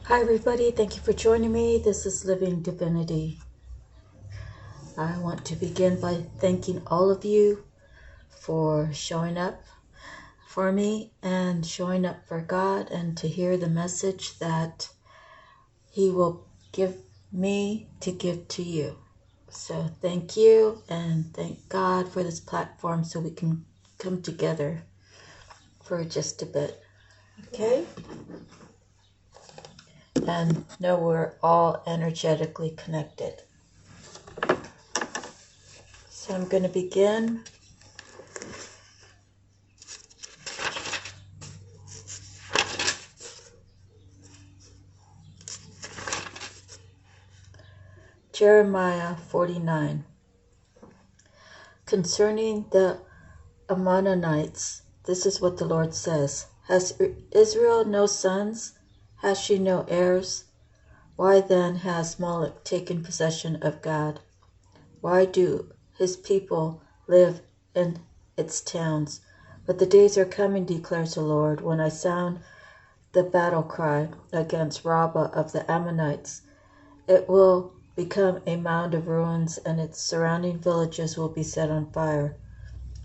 Hi everybody, thank you for joining me. This is Living Divinity. I want to begin by thanking all of you for showing up for me and showing up for God and to hear the message that He will give me to give to you. So thank you and thank God for this platform so we can come together for just a bit. Okay? And know we're all energetically connected. So I'm going to begin. Jeremiah 49. Concerning the Ammonites, this is what the Lord says. Has Israel no sons? Has she no heirs? Why then has Moloch taken possession of God? Why do his people live in its towns? But the days are coming, declares the Lord, when I sound the battle cry against Rabbah of the Ammonites. It will become a mound of ruins, and its surrounding villages will be set on fire.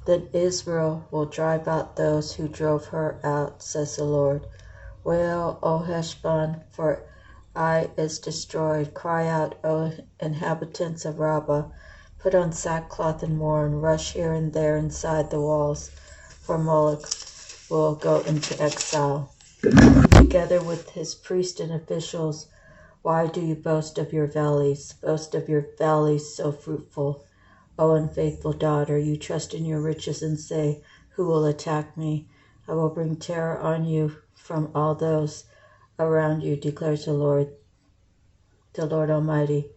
Then Israel will drive out those who drove her out, says the Lord. Wail, O Heshbon, for Ai is destroyed. Cry out, O inhabitants of Rabbah. Put on sackcloth and mourn. Rush here and there inside the walls, for Moloch will go into exile. Together with his priests and officials, why do you boast of your valleys? Boast of your valleys so fruitful. O unfaithful daughter, you trust in your riches and say, who will attack me? I will bring terror on you from all those around you, declares the Lord Almighty.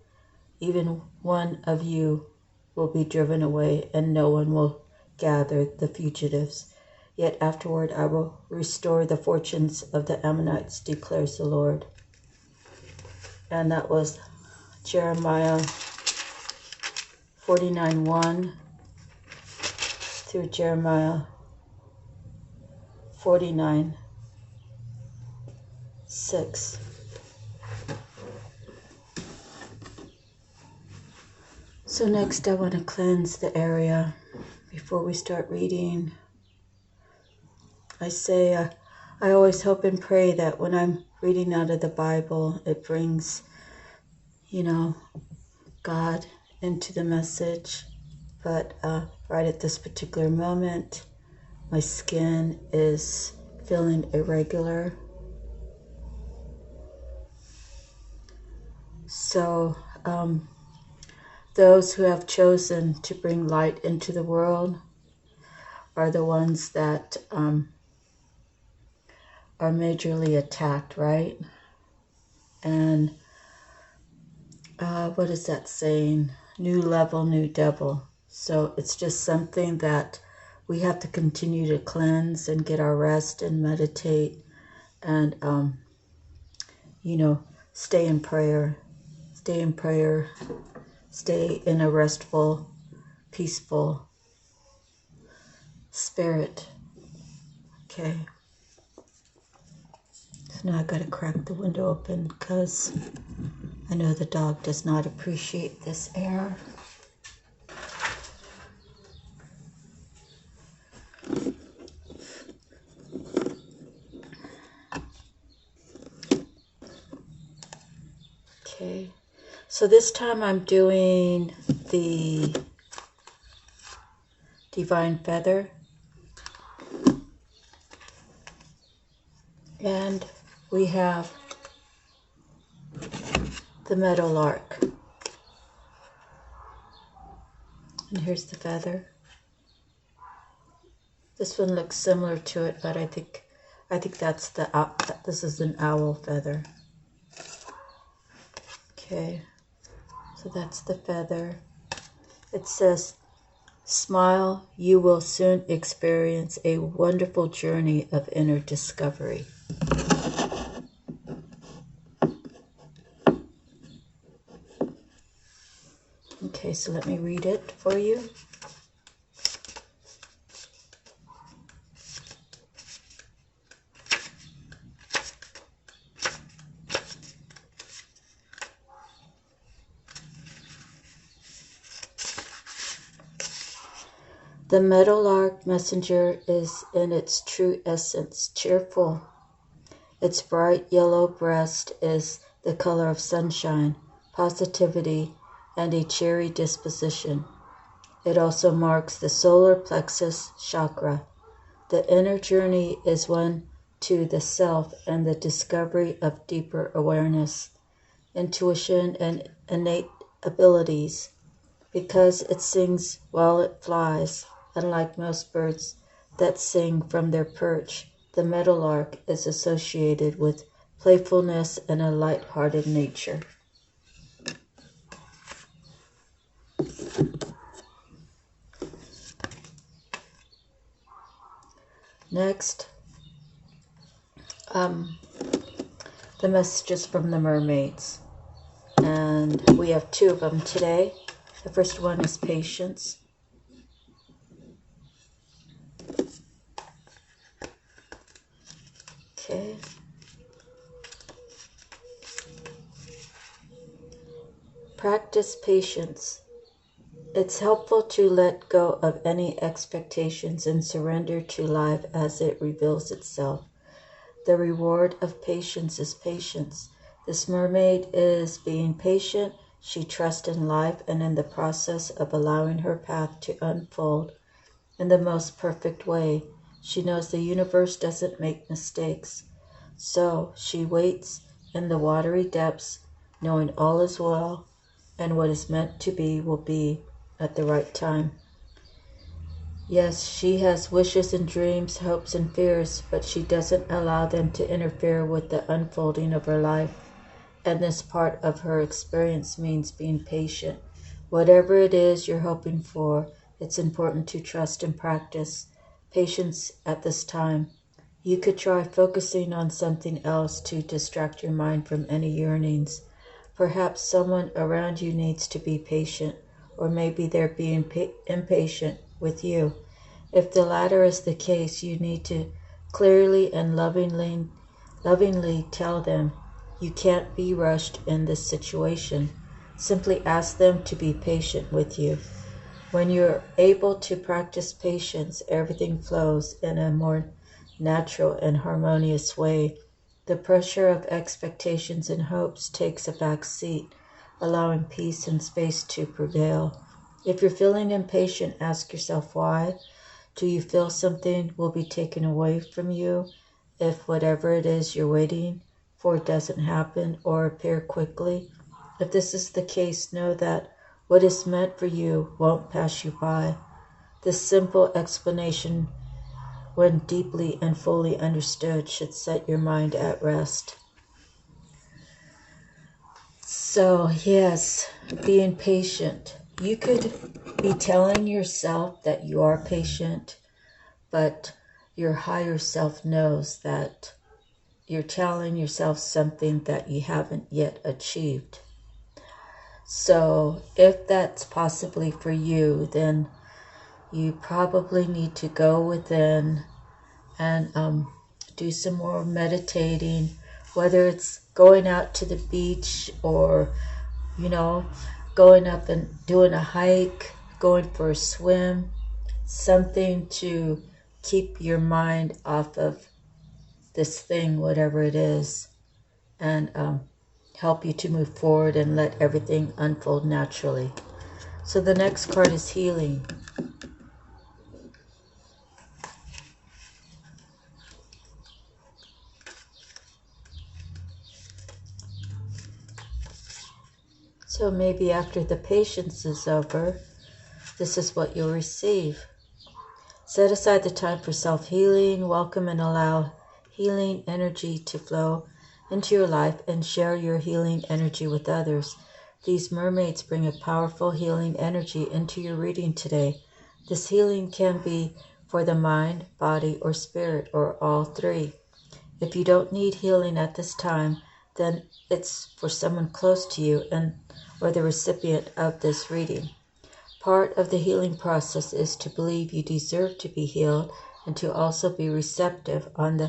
Even one of you will be driven away, and no one will gather the fugitives. Yet afterward I will restore the fortunes of the Ammonites, declares the Lord. And that was Jeremiah 49:1 through Jeremiah 49:6. So next I want to cleanse the area. Before we start reading, I always hope and pray that when I'm reading out of the Bible, it brings, God into the message. But right at this particular moment, my skin is feeling irregular. So those who have chosen to bring light into the world are the ones that are majorly attacked, right? And what is that saying? New level, new devil. So it's just something that we have to continue to cleanse and get our rest and meditate and, stay in prayer. Stay in prayer. Stay in a restful, peaceful spirit. Okay. So now I gotta crack the window open because I know the dog does not appreciate this air. Okay, so this time I'm doing the Divine Feather. And we have the Meadowlark. And here's the feather. This one looks similar to it, but I think that's this is an owl feather. Okay, so that's the feather. It says, smile, you will soon experience a wonderful journey of inner discovery. Okay, so let me read it for you. The meadowlark messenger is in its true essence cheerful. Its bright yellow breast is the color of sunshine, positivity, and a cheery disposition. It also marks the solar plexus chakra. The inner journey is one to the self and the discovery of deeper awareness, intuition, and innate abilities. Because it sings while it flies, unlike most birds that sing from their perch, the meadowlark is associated with playfulness and a light-hearted nature. Next, the messages from the mermaids. And we have two of them today. The first one is patience. Okay. Practice patience. It's helpful to let go of any expectations and surrender to life as it reveals itself. The reward of patience is patience. This mermaid is being patient. She trusts in life and in the process of allowing her path to unfold in the most perfect way. She knows the universe doesn't make mistakes. So she waits in the watery depths, knowing all is well and what is meant to be will be at the right time. Yes, she has wishes and dreams, hopes and fears, but she doesn't allow them to interfere with the unfolding of her life. And this part of her experience means being patient. Whatever it is you're hoping for, it's important to trust and practice patience at this time. You could try focusing on something else to distract your mind from any yearnings. Perhaps someone around you needs to be patient, or maybe they're being impatient with you. If the latter is the case, you need to clearly and lovingly tell them you can't be rushed in this situation. Simply ask them to be patient with you. When you're able to practice patience, everything flows in a more natural and harmonious way. The pressure of expectations and hopes takes a back seat, allowing peace and space to prevail. If you're feeling impatient, ask yourself why. Do you feel something will be taken away from you if whatever it is you're waiting for doesn't happen or appear quickly? If this is the case, know that what is meant for you won't pass you by. This simple explanation, when deeply and fully understood, should set your mind at rest. So, yes, being patient. You could be telling yourself that you are patient, but your higher self knows that you're telling yourself something that you haven't yet achieved. So if that's possibly for you, then you probably need to go within and do some more meditating, whether it's going out to the beach or, going up and doing a hike, going for a swim, something to keep your mind off of this thing, whatever it is, and help you to move forward and let everything unfold naturally. So the next card is healing. So maybe after the patience is over, this is what you'll receive. Set aside the time for self-healing, welcome and allow healing energy to flow into your life and share your healing energy with others. These mermaids bring a powerful healing energy into your reading today. This healing can be for the mind, body, or spirit, or all three. If you don't need healing at this time, then it's for someone close to you or the recipient of this reading. Part of the healing process is to believe you deserve to be healed and to also be receptive on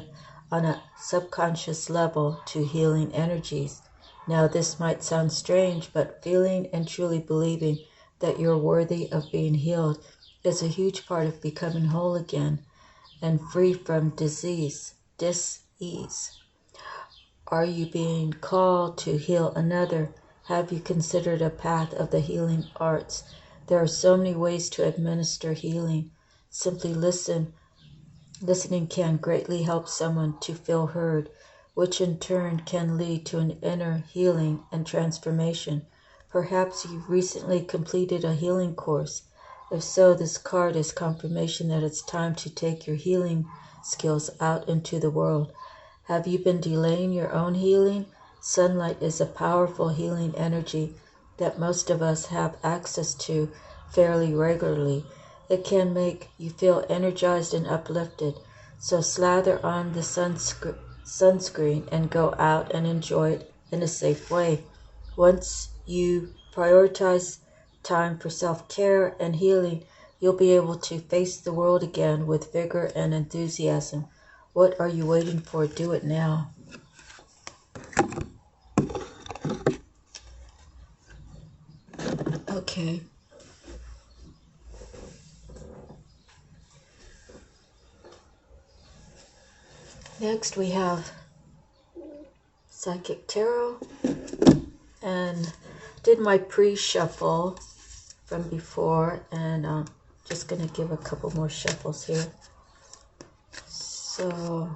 a subconscious level to healing energies. Now this might sound strange, but feeling and truly believing that you're worthy of being healed is a huge part of becoming whole again and free from dis-ease. Are you being called to heal another? Have you considered a path of the healing arts? There are so many ways to administer healing. Simply listening can greatly help someone to feel heard, which in turn can lead to an inner healing and transformation. Perhaps you've recently completed a healing course. If so, this card is confirmation that it's time to take your healing skills out into the world. Have you been delaying your own healing? Sunlight is a powerful healing energy that most of us have access to fairly regularly. It can make you feel energized and uplifted. So slather on the sunscreen and go out and enjoy it in a safe way. Once you prioritize time for self-care and healing, you'll be able to face the world again with vigor and enthusiasm. What are you waiting for? Do it now. Okay. Next we have Psychic Tarot, and did my pre-shuffle from before, and I'm just going to give a couple more shuffles here. So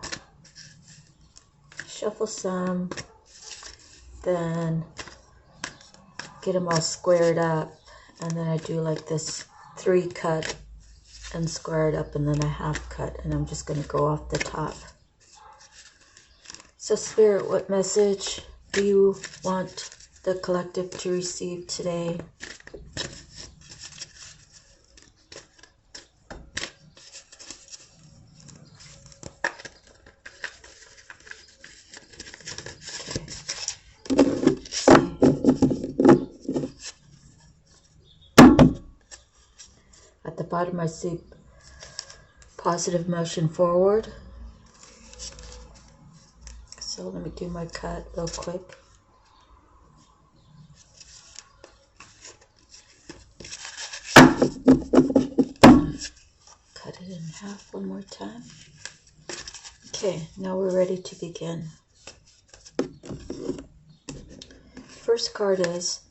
shuffle some, then get them all squared up, and then I do like this 3 cut and square it up, and then a half cut, and I'm just going to go off the top. So Spirit, what message do you want the collective to receive today? At the bottom I see positive motion forward. So let me do my cut real quick. Cut it in half one more time. Okay, now we're ready to begin. First card is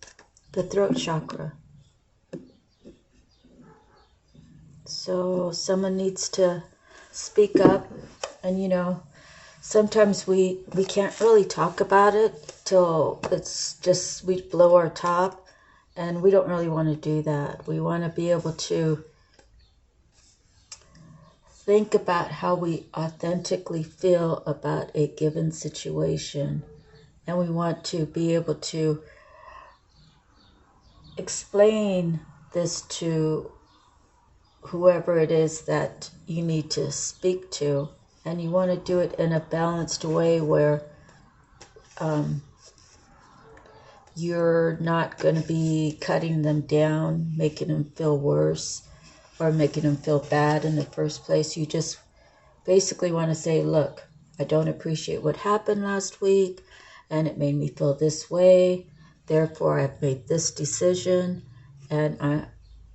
the throat chakra. So someone needs to speak up, and sometimes we can't really talk about it till it's just we blow our top, and we don't really want to do that. We want to be able to think about how we authentically feel about a given situation, and we want to be able to explain this to whoever it is that you need to speak to. And you want to do it in a balanced way where you're not going to be cutting them down, making them feel worse, or making them feel bad in the first place. You just basically want to say, look, I don't appreciate what happened last week, and it made me feel this way. Therefore, I've made this decision, and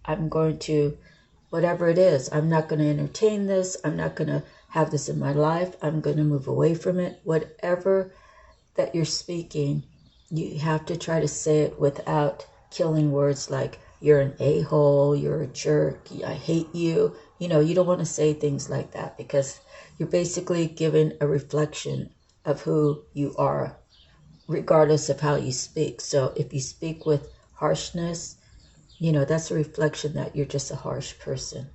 I'm going to, whatever it is, I'm not going to entertain this. I'm not going to have this in my life. I'm going to move away from it. Whatever that you're speaking, you have to try to say it without killing words like you're an a-hole, you're a jerk, I hate you. You don't want to say things like that, because you're basically giving a reflection of who you are, regardless of how you speak. So if you speak with harshness, that's a reflection that you're just a harsh person.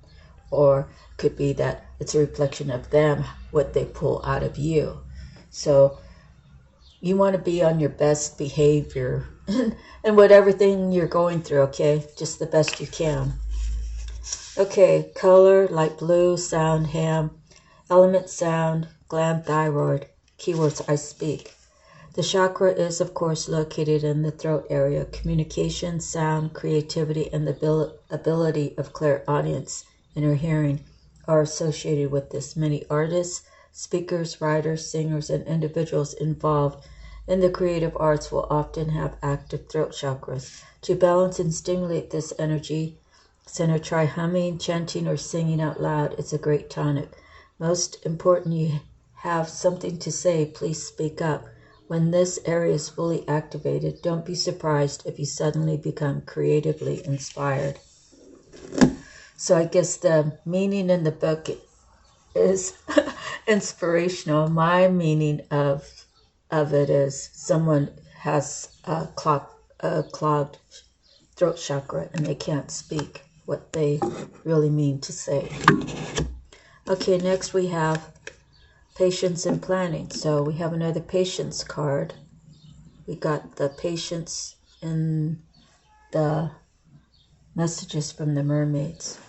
Or it could be that it's a reflection of them, what they pull out of you. So you want to be on your best behavior and whatever thing you're going through, okay? Just the best you can. Okay, color, light blue, sound, ham, element, sound, gland, thyroid, keywords, I speak. The chakra is, of course, located in the throat area. Communication, sound, creativity, and the ability of clairaudience, inner hearing, are associated with this. Many artists, speakers, writers, singers, and individuals involved in the creative arts will often have active throat chakras. To balance and stimulate this energy, Center, try humming, chanting, or singing out loud. It's a great tonic. Most important, you have something to say. Please speak up. When this area is fully activated, don't be surprised if you suddenly become creatively inspired. So I guess the meaning in the book is inspirational. My meaning of it is someone has a clogged throat chakra and they can't speak what they really mean to say. Okay, next we have patience and planning. So we have another patience card. We got the patience in the messages from the mermaids.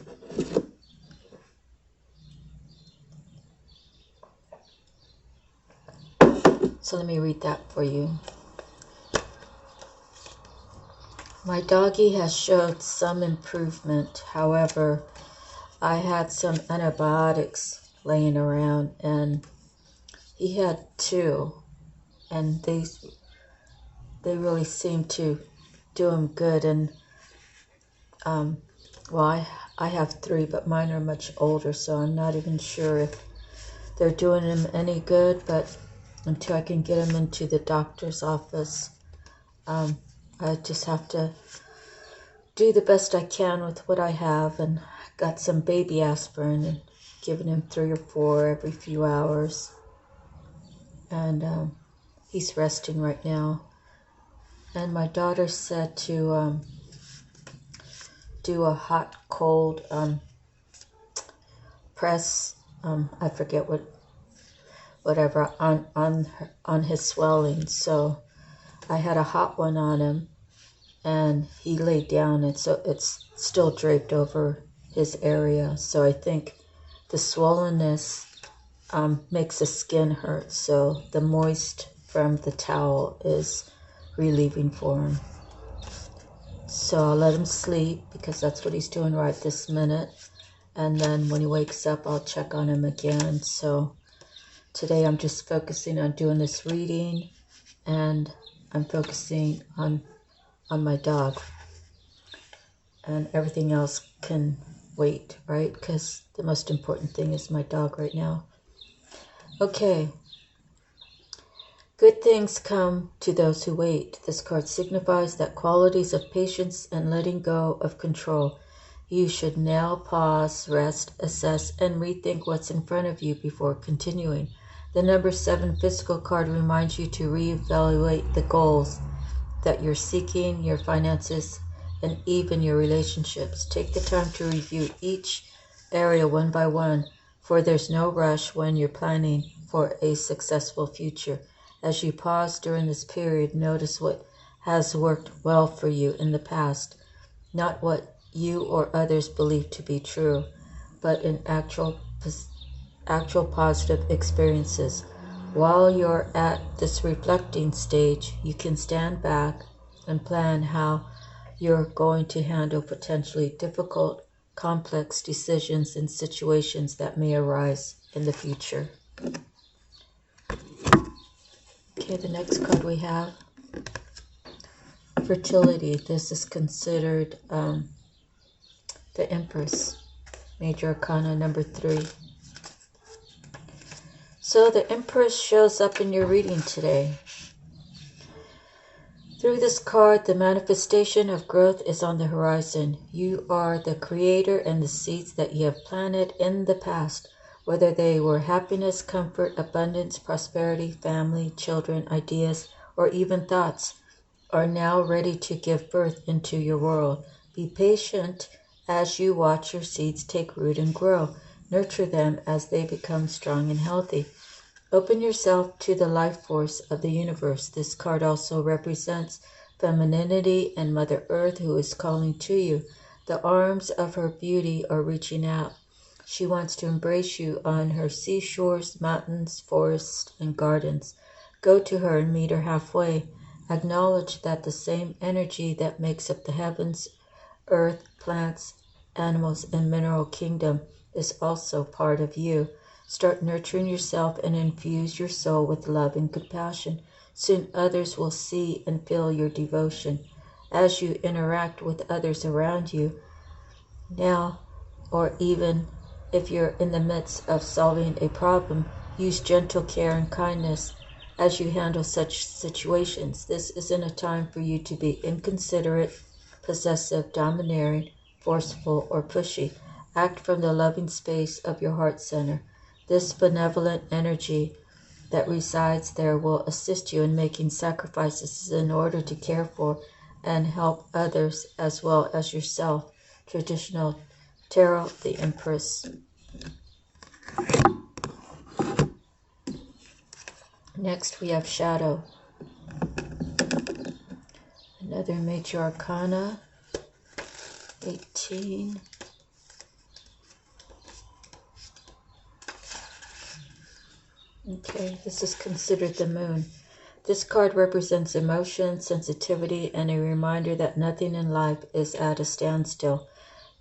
So let me read that for you. My doggy has showed some improvement. However, I had some antibiotics laying around and he had 2, and they really seem to do him good. And well, I have 3, but mine are much older, so I'm not even sure if they're doing him any good. But until I can get him into the doctor's office, I just have to do the best I can with what I have. And got some baby aspirin and giving him 3 or 4 every few hours. And he's resting right now. And my daughter said to do a hot cold press. I forget whatever on his swelling. So I had a hot one on him, and he laid down, and so it's still draped over his area. So I think the swollenness makes the skin hurt. So the moist from the towel is relieving for him. So I'll let him sleep because that's what he's doing right this minute. And then when he wakes up, I'll check on him again. So today I'm just focusing on doing this reading, and I'm focusing on my dog. And everything else can wait, right? Because the most important thing is my dog right now. Okay. Good things come to those who wait. This card signifies that qualities of patience and letting go of control. You should now pause, rest, assess, and rethink what's in front of you before continuing. The number 7 physical card reminds you to reevaluate the goals that you're seeking, your finances, and even your relationships. Take the time to review each area one by one, for there's no rush when you're planning for a successful future. As you pause during this period, notice what has worked well for you in the past, not what you or others believe to be true, but in actual positive experiences. While you're at this reflecting stage, you can stand back and plan how you're going to handle potentially difficult, complex decisions and situations that may arise in the future. Okay, the next card we have, fertility. This is considered the Empress, Major Arcana number 3. So the Empress shows up in your reading today. Through this card, the manifestation of growth is on the horizon. You are the creator, and the seeds that you have planted in the past, whether they were happiness, comfort, abundance, prosperity, family, children, ideas, or even thoughts, are now ready to give birth into your world. Be patient as you watch your seeds take root and grow. Nurture them as they become strong and healthy. Open yourself to the life force of the universe. This card also represents femininity and Mother Earth, who is calling to you. The arms of her beauty are reaching out. She wants to embrace you on her seashores, mountains, forests, and gardens. Go to her and meet her halfway. Acknowledge that the same energy that makes up the heavens, earth, plants, animals, and mineral kingdom is also part of you. Start nurturing yourself and infuse your soul with love and compassion. Soon others will see and feel your devotion. As you interact with others around you, Now, or even if you're in the midst of solving a problem, use gentle care and kindness as you handle such situations. This isn't a time for you to be inconsiderate, possessive, domineering, forceful, or pushy. Act from the loving space of your heart center. This benevolent energy that resides there will assist you in making sacrifices in order to care for and help others as well as yourself. Traditional Tarot, the Empress. Next we have Shadow. Another Major Arcana, 18. Okay, this is considered the Moon. This card represents emotion, sensitivity, and a reminder that nothing in life is at a standstill.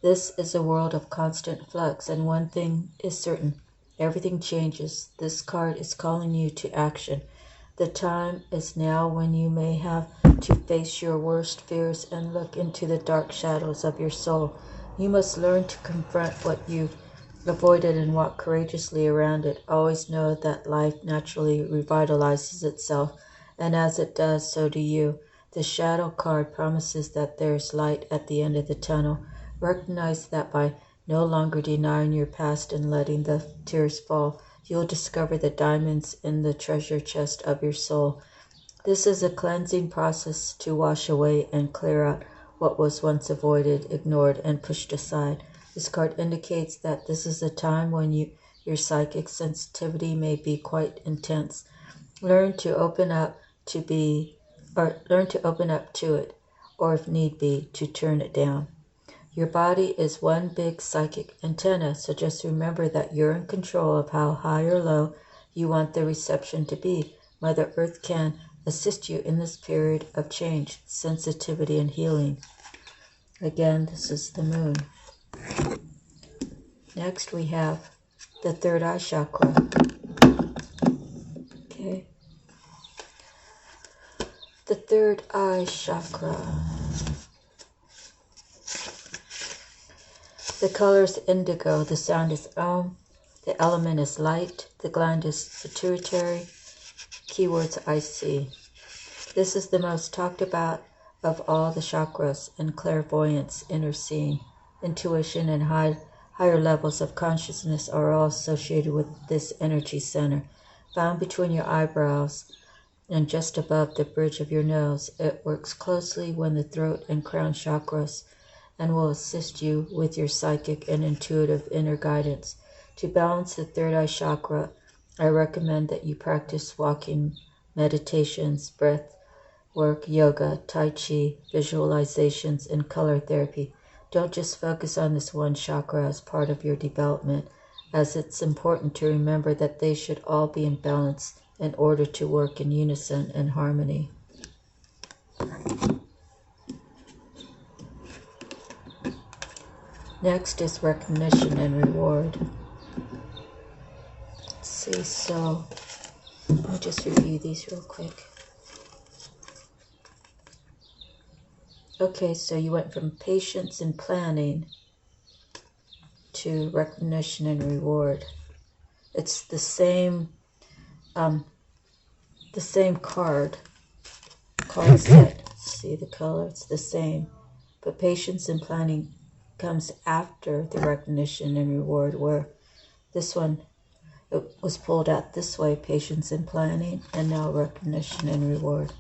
This is a world of constant flux, and one thing is certain. Everything changes. This card is calling you to action. The time is now when you may have to face your worst fears and look into the dark shadows of your soul. You must learn to confront what you've avoided and walk courageously around it. Always know that life naturally revitalizes itself, and as it does, so do you. The Shadow card promises that there's light at the end of the tunnel. Recognize that by no longer denying your past and letting the tears fall, you'll discover the diamonds in the treasure chest of your soul. This is a cleansing process to wash away and clear out what was once avoided, ignored, and pushed aside. This card indicates that this is a time when your psychic sensitivity may be quite intense. Learn to open up to it, or if need be, to turn it down. Your body is one big psychic antenna, so just remember that you're in control of how high or low you want the reception to be. Mother Earth can assist you in this period of change, sensitivity, and healing. Again, this is the Moon. Next we have the third eye chakra. Okay. The third eye chakra. The color is indigo, the sound is Om, the element is light, the gland is pituitary, keywords I see. This is the most talked about of all the chakras, and clairvoyance, inner seeing, intuition, and higher levels of consciousness are all associated with this energy center. Found between your eyebrows and just above the bridge of your nose, it works closely when the throat and crown chakras and will assist you with your psychic and intuitive inner guidance. To balance the third eye chakra, I recommend that you practice walking, meditations, breath work, yoga, tai chi, visualizations, and color therapy. Don't just focus on this one chakra as part of your development, as it's important to remember that they should all be in balance in order to work in unison and harmony. Next is recognition and reward. Let's see, so let me just review these real quick. Okay, so you went from patience and planning to recognition and reward. It's the same card set. See the color? It's the same. But patience and planning comes after the recognition and reward, where this one, it was pulled out this way, patience and planning, and now recognition and reward.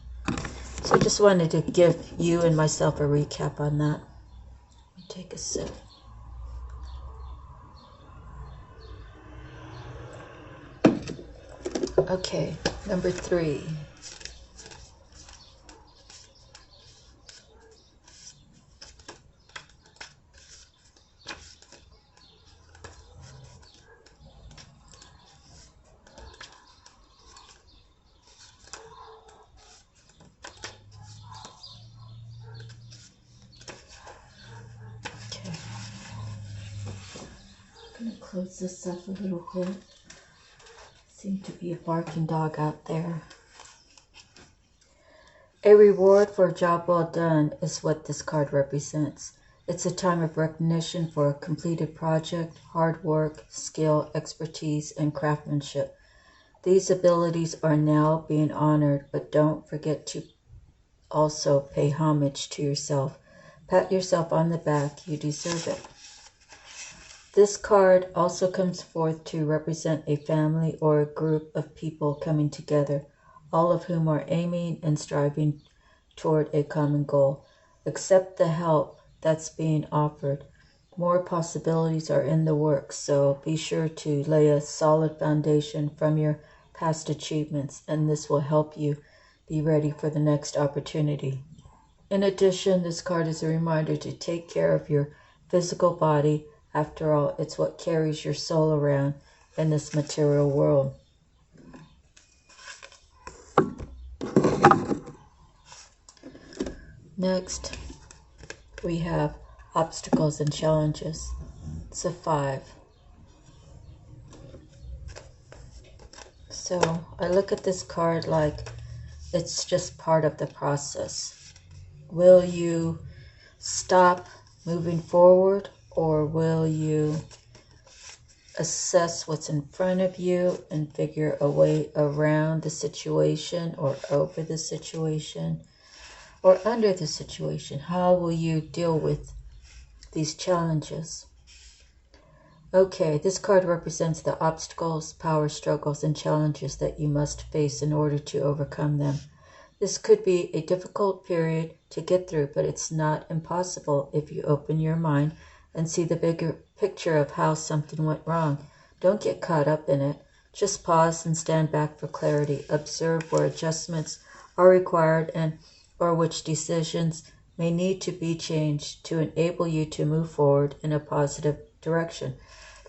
So I just wanted to give you and myself a recap on that. Let me take a sip. Okay, number 3. I'm going to close this up a little bit. Seems to be a barking dog out there. A reward for a job well done is what this card represents. It's a time of recognition for a completed project, hard work, skill, expertise, and craftsmanship. These abilities are now being honored, but don't forget to also pay homage to yourself. Pat yourself on the back, you deserve it. This card also comes forth to represent a family or a group of people coming together, all of whom are aiming and striving toward a common goal. Accept the help that's being offered. More possibilities are in the works, so be sure to lay a solid foundation from your past achievements, and this will help you be ready for the next opportunity. In addition, this card is a reminder to take care of your physical body. After all, it's what carries your soul around in this material world. Next, we have obstacles and challenges. It's a 5. So I look at this card like it's just part of the process. Will you stop moving forward, or will you assess what's in front of you and figure a way around the situation or over the situation or under the situation? How will you deal with these challenges? Okay, this card represents the obstacles, power struggles, and challenges that you must face in order to overcome them. This could be a difficult period to get through, but it's not impossible if you open your mind and see the bigger picture of how something went wrong. Don't get caught up in it. Just pause and stand back for clarity. Observe where adjustments are required and or which decisions may need to be changed to enable you to move forward in a positive direction.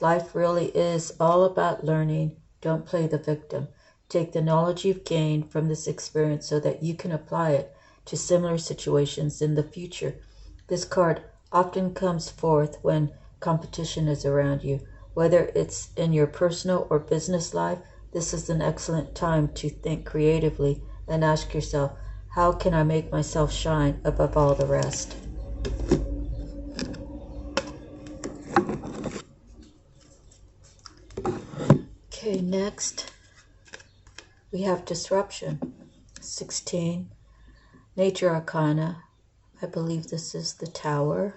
Life really is all about learning. Don't play the victim. Take the knowledge you've gained from this experience so that you can apply it to similar situations in the future. This card often comes forth when competition is around you. Whether it's in your personal or business life, this is an excellent time to think creatively and ask yourself, how can I make myself shine above all the rest? Okay, next we have disruption. 16. Nature Arcana. I believe this is the Tower.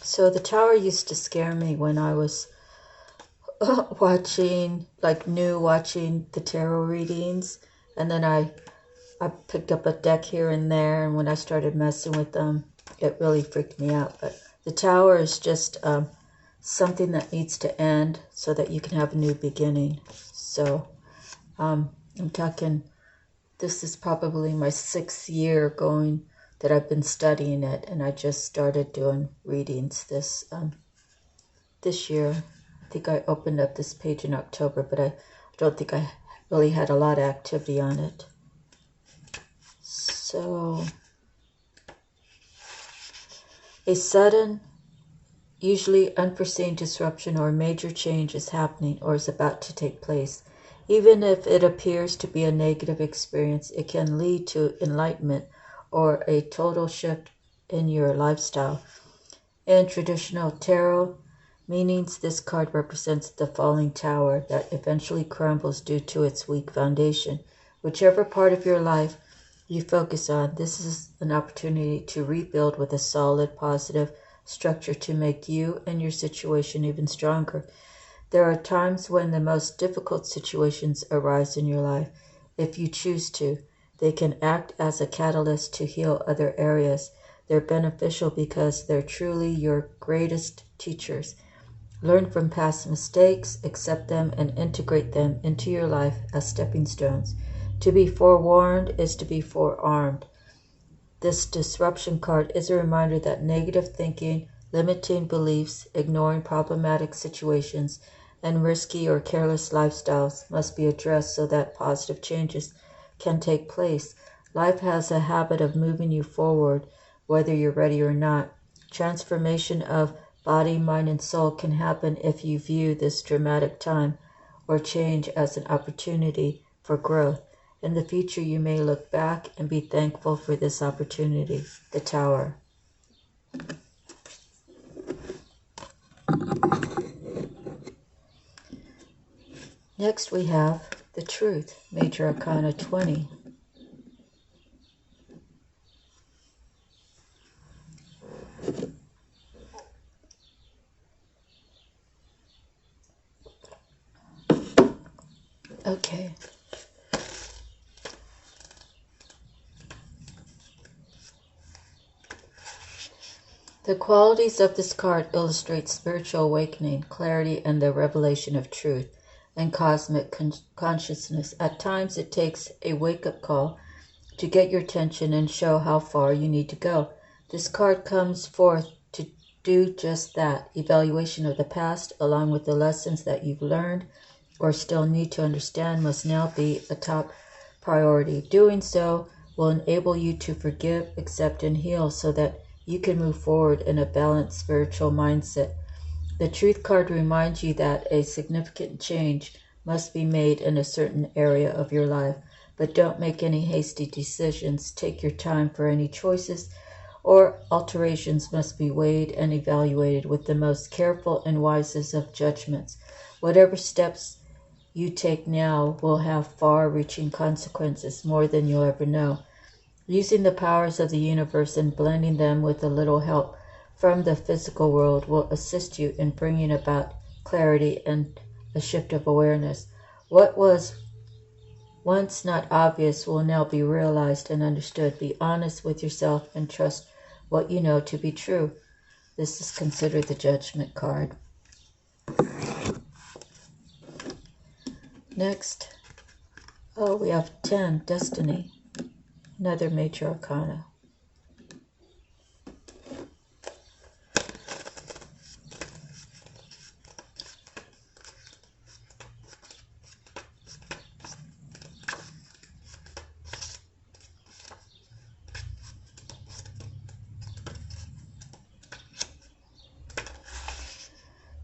So the Tower used to scare me when I was watching the tarot readings, and then I picked up a deck here and there, and when I started messing with them, it really freaked me out. But the Tower is just something that needs to end so that you can have a new beginning. So I'm talking, this is probably my 6th year going that I've been studying it, and I just started doing readings this year. I think I opened up this page in October, but I don't think I really had a lot of activity on it. So a sudden, usually unforeseen disruption or major change is happening or is about to take place. Even if it appears to be a negative experience, it can lead to enlightenment or a total shift in your lifestyle. In traditional tarot meanings, this card represents the falling tower that eventually crumbles due to its weak foundation. Whichever part of your life you focus on, this is an opportunity to rebuild with a solid, positive structure to make you and your situation even stronger. There are times when the most difficult situations arise in your life. If you choose to, they can act as a catalyst to heal other areas. They're beneficial because they're truly your greatest teachers. Learn from past mistakes, accept them, and integrate them into your life as stepping stones. To be forewarned is to be forearmed. This disruption card is a reminder that negative thinking, limiting beliefs, ignoring problematic situations, and risky or careless lifestyles must be addressed so that positive changes can take place. Life has a habit of moving you forward, whether you're ready or not. Transformation of body, mind, and soul can happen if you view this dramatic time or change as an opportunity for growth. In the future, you may look back and be thankful for this opportunity. The Tower. Next we have the Truth, Major Arcana 20. Okay. The qualities of this card illustrate spiritual awakening, clarity, and the revelation of truth and cosmic consciousness. At times it takes a wake-up call to get your attention and show how far you need to go. This card comes forth to do just that. Evaluation of the past, along with the lessons that you've learned or still need to understand, must now be a top priority. Doing so will enable you to forgive, accept, and heal so that you can move forward in a balanced spiritual mindset. The Truth card reminds you that a significant change must be made in a certain area of your life, but don't make any hasty decisions. Take your time for any choices or alterations must be weighed and evaluated with the most careful and wisest of judgments. Whatever steps you take now will have far-reaching consequences, more than you'll ever know. Using the powers of the universe and blending them with a little help from the physical world will assist you in bringing about clarity and a shift of awareness. What was once not obvious will now be realized and understood. Be honest with yourself and trust what you know to be true. This is considered the Judgment card. Next, we have 10, Destiny, another Major Arcana.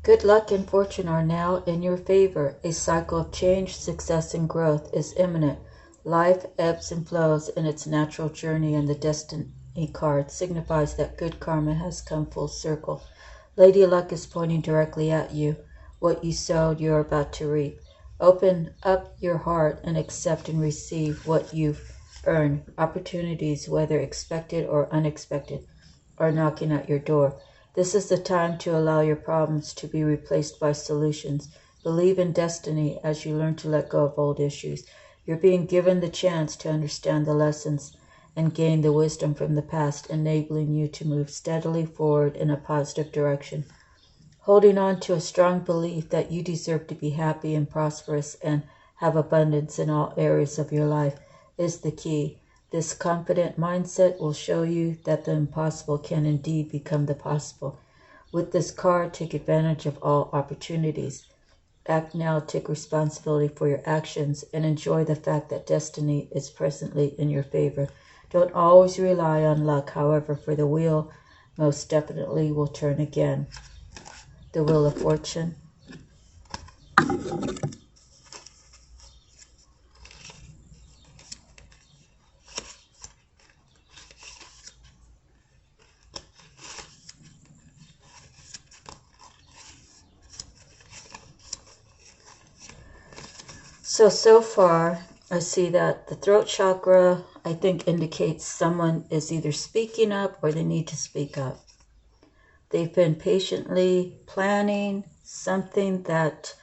Good luck and fortune are now in your favor. A cycle of change, success, and growth is imminent. Life ebbs and flows in its natural journey, and the Destiny card signifies that good karma has come full circle. Lady Luck is pointing directly at you. What you sowed, you are about to reap. Open up your heart and accept and receive what you've earned. Opportunities, whether expected or unexpected, are knocking at your door. This is the time to allow your problems to be replaced by solutions. Believe in destiny as you learn to let go of old issues. You're being given the chance to understand the lessons and gain the wisdom from the past, enabling you to move steadily forward in a positive direction. Holding on to a strong belief that you deserve to be happy and prosperous and have abundance in all areas of your life is the key. This confident mindset will show you that the impossible can indeed become the possible. With this card, take advantage of all opportunities. Act now, take responsibility for your actions, and enjoy the fact that destiny is presently in your favor. Don't always rely on luck, however, for the wheel most definitely will turn again. The Wheel of Fortune. So far, I see that the throat chakra, I think, indicates someone is either speaking up or they need to speak up. They've been patiently planning something that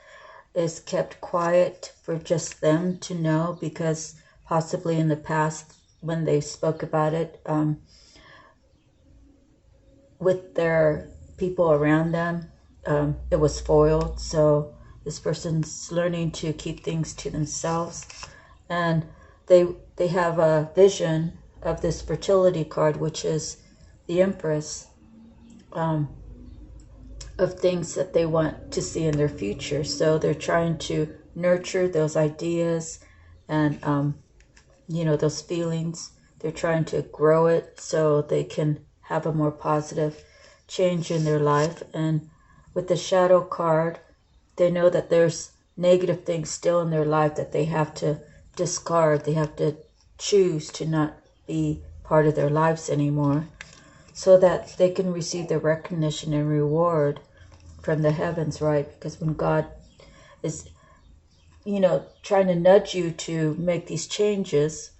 is kept quiet for just them to know, because possibly in the past when they spoke about it with their people around them, it was foiled. So this person's learning to keep things to themselves, and they have a vision of this fertility card, which is the Empress, of things that they want to see in their future. So they're trying to nurture those ideas and those feelings. They're trying to grow it so they can have a more positive change in their life. And with the Shadow card, they know that there's negative things still in their life that they have to discard. They have to choose to not be part of their lives anymore, so that they can receive the recognition and reward from the heavens, right? Because when God is, trying to nudge you to make these changes,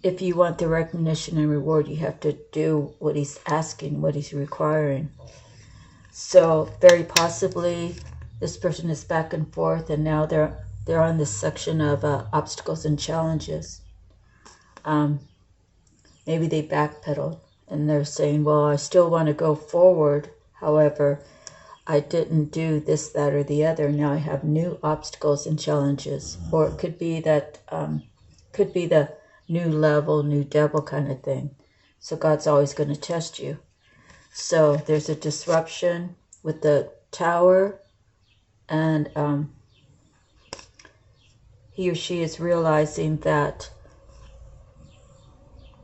if you want the recognition and reward, you have to do what he's asking, what he's requiring. So very possibly this person is back and forth, and now they're on this section of obstacles and challenges. Maybe they backpedaled and they're saying, well, I still want to go forward. However, I didn't do this, that, or the other. Now I have new obstacles and challenges. Or it could be that, could be the new level, new devil kind of thing. So God's always going to test you. So there's a disruption with the tower, and he or she is realizing that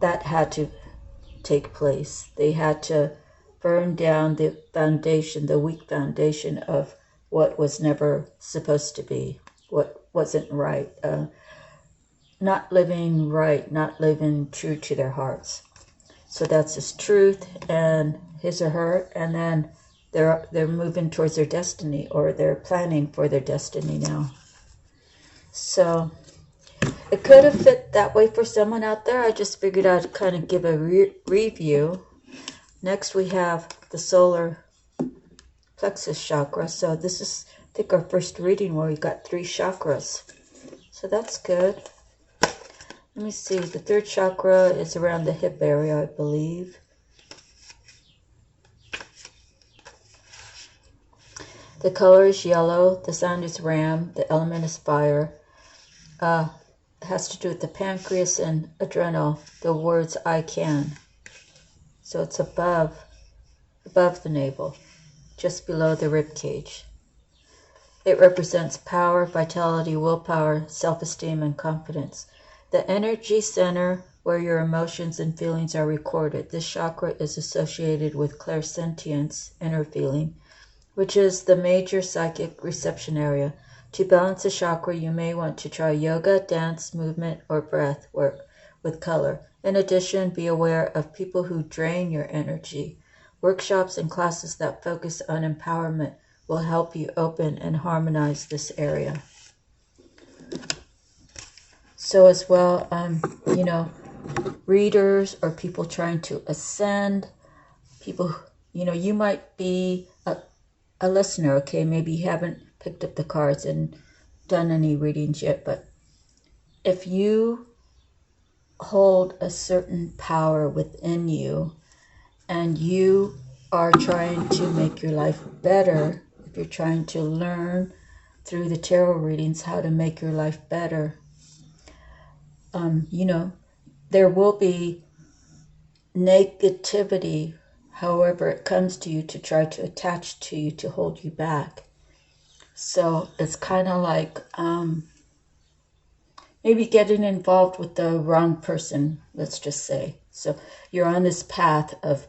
had to take place. They had to burn down the foundation, the weak foundation of what was never supposed to be, what wasn't right, not living right, not living true to their hearts. So that's his truth and his or her, and then they're moving towards their destiny, or they're planning for their destiny now. So it could have fit that way for someone out there. I just figured I'd kind of give a review. Next we have the solar plexus chakra. So this is, I think, our first reading where we got 3 chakras. So that's good. Let me see. The 3rd chakra is around the hip area, I believe. The color is yellow. The sound is ram. The element is fire. It has to do with the pancreas and adrenal. The words I can. So it's above the navel, just below the rib cage. It represents power, vitality, willpower, self-esteem, and confidence. The energy center where your emotions and feelings are recorded. This chakra is associated with clairsentience, inner feeling, which is the major psychic reception area. To balance the chakra, you may want to try yoga, dance, movement, or breath work with color. In addition, be aware of people who drain your energy. Workshops and classes that focus on empowerment will help you open and harmonize this area. So as well, readers or people trying to ascend, people, you might be a listener, okay? Maybe you haven't picked up the cards and done any readings yet, but if you hold a certain power within you and you are trying to make your life better, if you're trying to learn through the tarot readings how to make your life better, there will be negativity, however it comes to you, to try to attach to you, to hold you back. So it's kind of like maybe getting involved with the wrong person, let's just say. So you're on this path of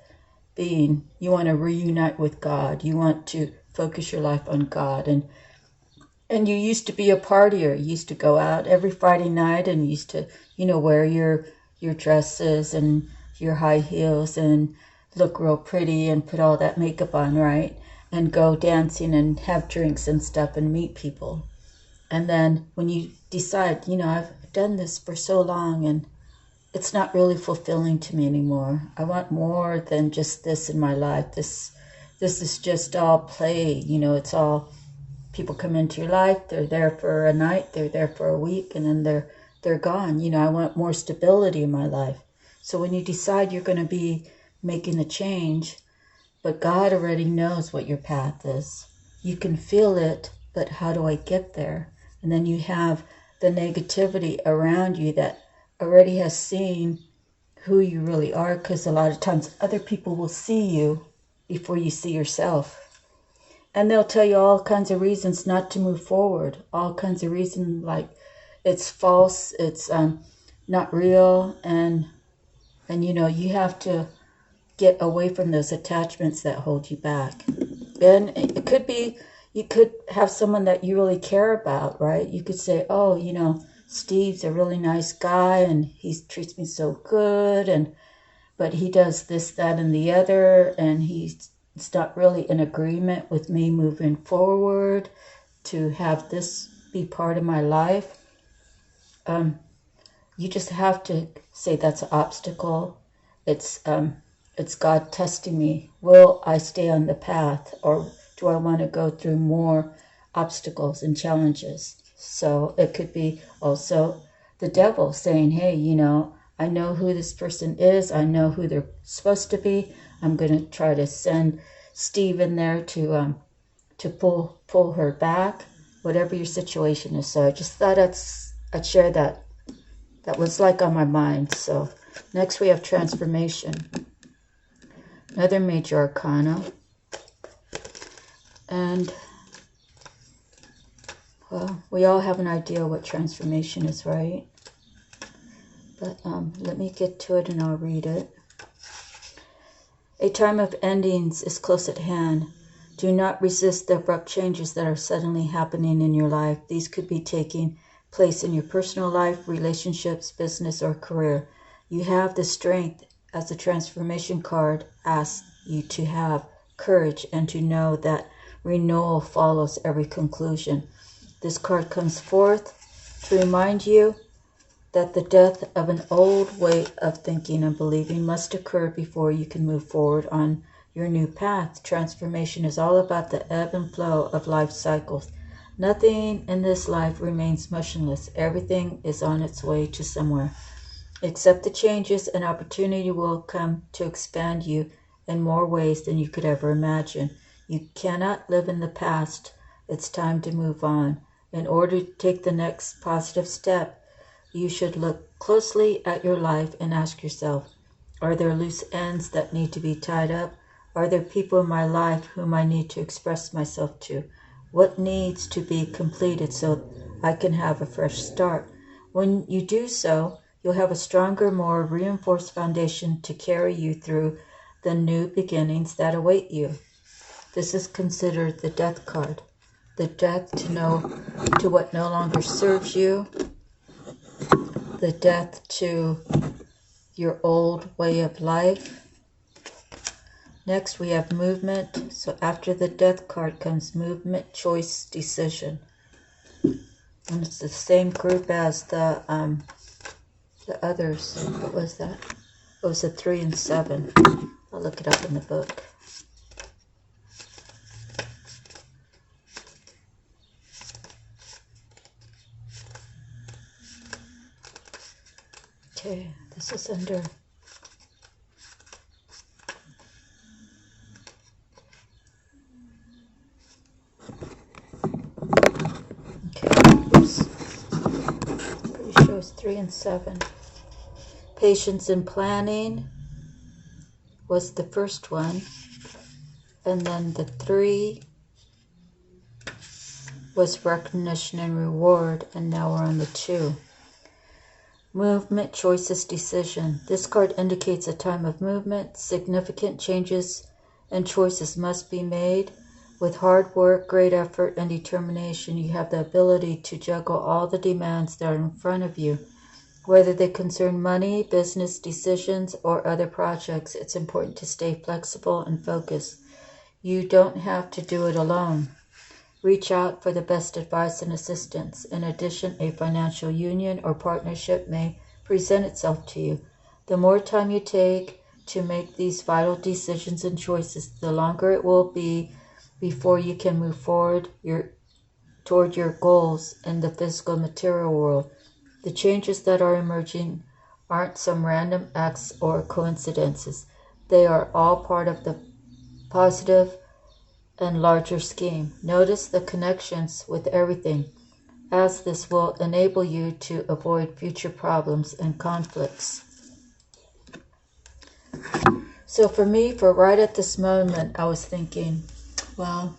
being, you want to reunite with God. You want to focus your life on God. And you used to be a partier. You used to go out every Friday night and used to, wear your dresses and your high heels and look real pretty and put all that makeup on, right? And go dancing and have drinks and stuff and meet people. And then when you decide, I've done this for so long and it's not really fulfilling to me anymore. I want more than just this in my life. This is just all play. It's all, people come into your life, they're there for a night, they're there for a week, and then they're gone. I want more stability in my life. So when you decide you're going to be making a change, but God already knows what your path is. You can feel it, but how do I get there? And then you have the negativity around you that already has seen who you really are, because a lot of times other people will see you before you see yourself. And they'll tell you all kinds of reasons not to move forward, all kinds of reasons like it's false, it's not real, and you have to get away from those attachments that hold you back. And it could be, you could have someone that you really care about, right? You could say, oh, Steve's a really nice guy and he treats me so good, but he does this, that, and the other, and he's not really in agreement with me moving forward to have this be part of my life. You just have to say that's an obstacle. It's God testing me. Will I stay on the path, or do I want to go through more obstacles and challenges? So it could be also the devil saying, hey, I know who this person is. I know who they're supposed to be. I'm going to try to send Steve in there to pull her back, whatever your situation is. So I just thought I'd share that. That was like on my mind. So next we have transformation. Another major arcana. And, well, we all have an idea what transformation is, right? But let me get to it and I'll read it. A time of endings is close at hand. Do not resist the abrupt changes that are suddenly happening in your life. These could be taking place in your personal life, relationships, business, or career. You have the strength, as the transformation card asks you to have, courage, and to know that renewal follows every conclusion. This card comes forth to remind you that the death of an old way of thinking and believing must occur before you can move forward on your new path. Transformation is all about the ebb and flow of life cycles. Nothing in this life remains motionless. Everything is on its way to somewhere. Accept the changes, and opportunity will come to expand you in more ways than you could ever imagine. You cannot live in the past. It's time to move on. In order to take the next positive step, you should look closely at your life and ask yourself, are there loose ends that need to be tied up? Are there people in my life whom I need to express myself to? What needs to be completed so I can have a fresh start? When you do so, you'll have a stronger, more reinforced foundation to carry you through the new beginnings that await you. This is considered the death card. The death to what no longer serves you. The death to your old way of life. Next, we have movement. So after the death card comes movement, choice, decision. And it's the same group as the others. What was that? It was a 3 and 7. I'll look it up in the book. Okay, this is under pretty sure it's 3 and 7. Patience and planning was the first one, and then the 3 was recognition and reward, and now we're on the 2. Movement, choices, decision. This card indicates a time of movement. Significant changes and choices must be made. With hard work, great effort, and determination, you have the ability to juggle all the demands that are in front of you. Whether they concern money, business decisions, or other projects, it's important to stay flexible and focused. You don't have to do it alone. Reach out for the best advice and assistance. In addition, a financial union or partnership may present itself to you. The more time you take to make these vital decisions and choices, the longer it will be before you can move forward toward your goals in the physical material world. The changes that are emerging aren't some random acts or coincidences. They are all part of the positive and larger scheme. Notice the connections with everything, as this will enable you to avoid future problems and conflicts. So for me, for right at this moment, I was thinking, well,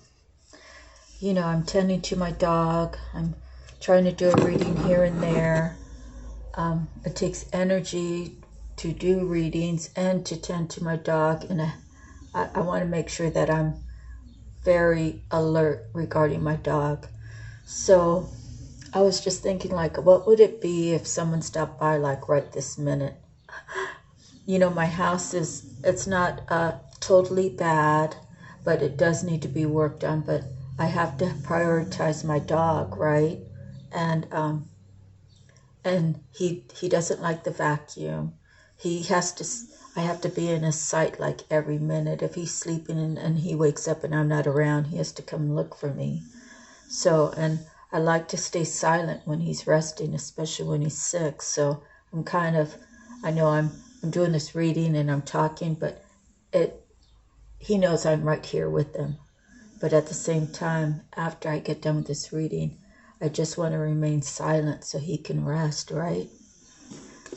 I'm tending to my dog. I'm trying to do a reading here and there. It takes energy to do readings and to tend to my dog, and I want to make sure that I'm very alert regarding my dog. So I was just thinking, like, what would it be if someone stopped by, like, right this minute? You know, my house it's not totally bad, but it does need to be worked on. But I have to prioritize my dog, right? And he doesn't like the vacuum. He has to. I have to be in his sight like every minute. If he's sleeping and he wakes up and I'm not around, he has to come look for me. So, and I like to stay silent when he's resting, especially when he's sick. So I'm kind of, I know I'm doing this reading and I'm talking, but he knows I'm right here with him. But at the same time, after I get done with this reading, I just want to remain silent so he can rest, right?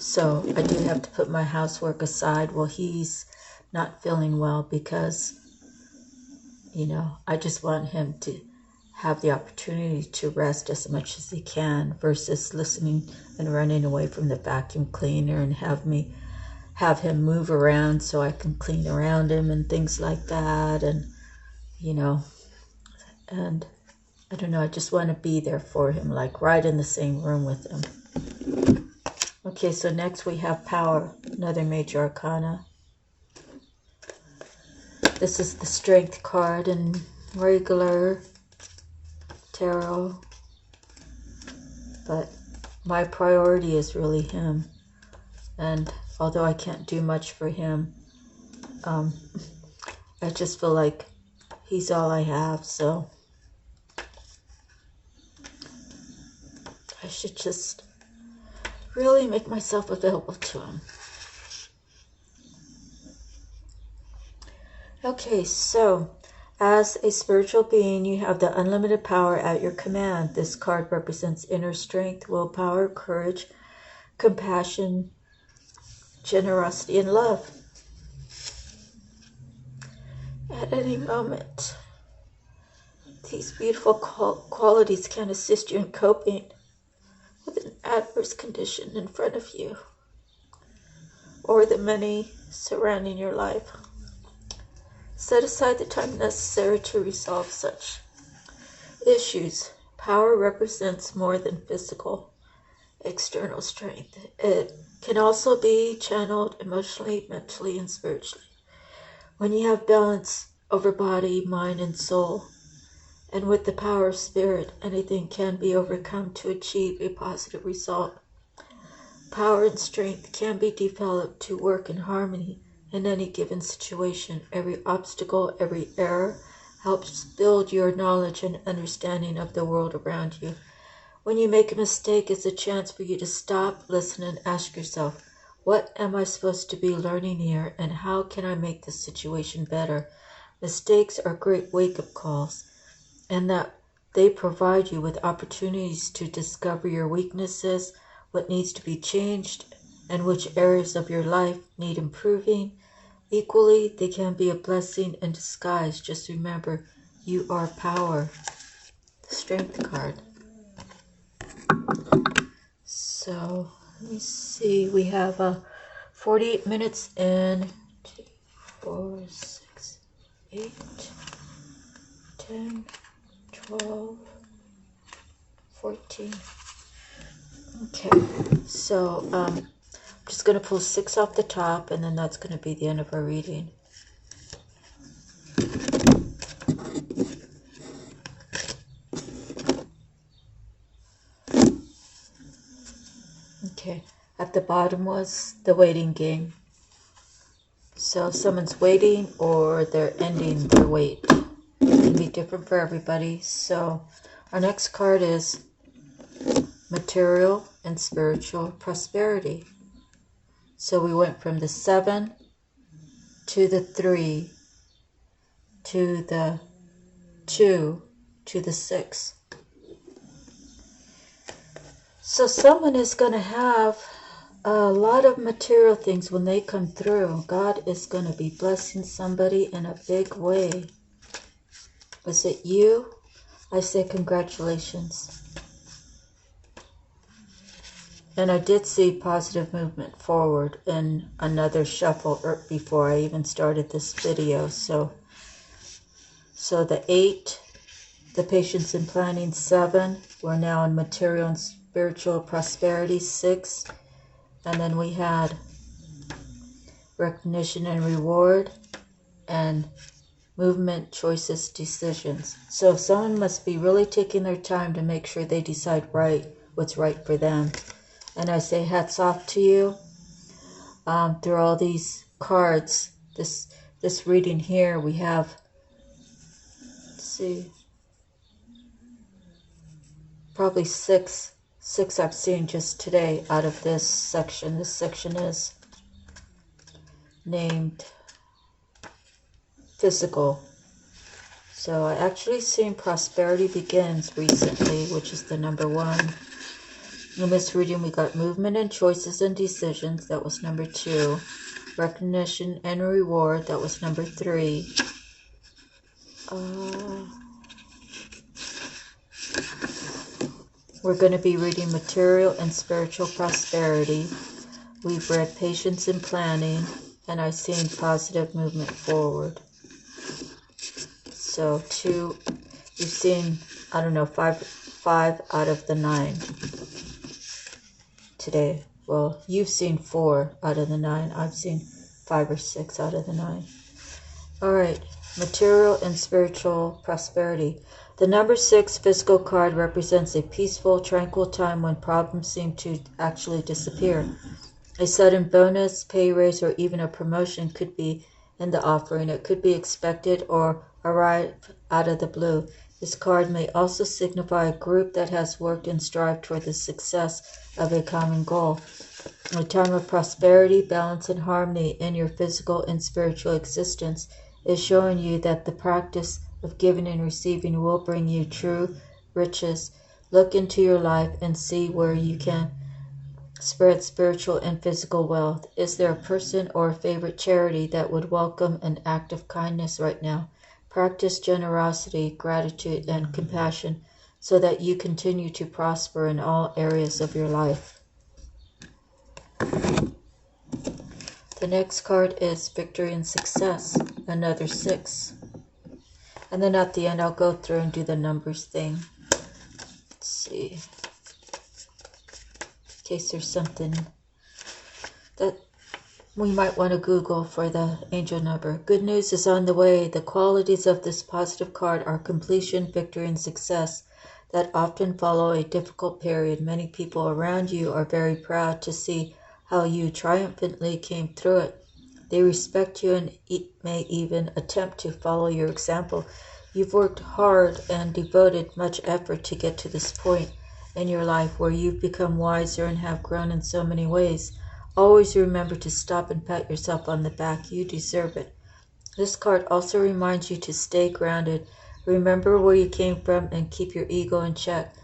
So I do have to put my housework aside while he's not feeling well, because, you know, I just want him to have the opportunity to rest as much as he can, versus listening and running away from the vacuum cleaner and have him move around so I can clean around him and things like that. And, you know, and I don't know, I just want to be there for him, like right in the same room with him. Okay, so next we have Power, another major arcana. This is the Strength card in regular tarot, but my priority is really him. And although I can't do much for him, I just feel like he's all I have, so I should just really make myself available to him. Okay, so as a spiritual being, you have the unlimited power at your command. This card represents inner strength, willpower, courage, compassion, generosity, and love. At any moment, these beautiful qualities can assist you in coping with an adverse condition in front of you or the many surrounding your life. Set aside the time necessary to resolve such issues. Power represents more than physical, external strength. It can also be channeled emotionally, mentally, and spiritually. When you have balance over body, mind, and soul, and with the power of spirit, anything can be overcome to achieve a positive result. Power and strength can be developed to work in harmony in any given situation. Every obstacle, every error helps build your knowledge and understanding of the world around you. When you make a mistake, it's a chance for you to stop, listen, and ask yourself, what am I supposed to be learning here, and how can I make this situation better? Mistakes are great wake-up calls, and that they provide you with opportunities to discover your weaknesses, what needs to be changed, and which areas of your life need improving. Equally, they can be a blessing in disguise. Just remember, you are power. The Strength card. So, let me see. We have 48 minutes in 2, 4, 6, 8, 10, 12, 14. Okay, so I'm just going to pull 6 off the top, and then that's going to be the end of our reading. Okay, at the bottom was the waiting game. So someone's waiting or they're ending their wait. It can be different for everybody. So our next card is material and spiritual prosperity. So we went from the 7 to the 3 to the 2 to the 6. So someone is going to have a lot of material things when they come through. God is going to be blessing somebody in a big way. Was it you? I say congratulations. And I did see positive movement forward in another shuffle before I even started this video. So the 8, the patience and planning, 7, We're now in material and spiritual prosperity 6. And then we had recognition and reward and movement, choices, decisions. So someone must be really taking their time to make sure they decide what's right for them. And I say hats off to you. Through all these cards, this reading here, we have, let's see, probably six I've seen just today out of this section. This section is named physical. So I actually seen prosperity begins recently, which is the number 1. In this reading we got movement and choices and decisions, that was number 2. Recognition and reward, that was number 3. We're going to be reading material and spiritual prosperity. We've read patience and planning, and I've seen positive movement forward. So you've seen, I don't know, five out of the 9 today. Well, you've seen 4 out of the 9. I've seen 5 or 6 out of the 9. All right, material and spiritual prosperity. The number 6 physical card represents a peaceful, tranquil time when problems seem to actually disappear. A sudden bonus, pay raise, or even a promotion could be in the offering. It could be expected or arrive out of the blue. This card may also signify a group that has worked and strived toward the success of a common goal. A time of prosperity, balance, and harmony in your physical and spiritual existence is showing you that the practice of giving and receiving will bring you true riches. Look into your life and see where you can spread spiritual and physical wealth. Is there a person or a favorite charity that would welcome an act of kindness right now? Practice generosity, gratitude, and compassion so that you continue to prosper in all areas of your life. The next card is victory and success, another 6. And then at the end I'll go through and do the numbers thing. Let's see. In case there's something that we might want to Google for the angel number. Good news is on the way. The qualities of this positive card are completion, victory, and success that often follow a difficult period. Many people around you are very proud to see how you triumphantly came through it. They respect you and may even attempt to follow your example. You've worked hard and devoted much effort to get to this point in your life where you've become wiser and have grown in so many ways. Always remember to stop and pat yourself on the back. You deserve it. This card also reminds you to stay grounded. Remember where you came from and keep your ego in check.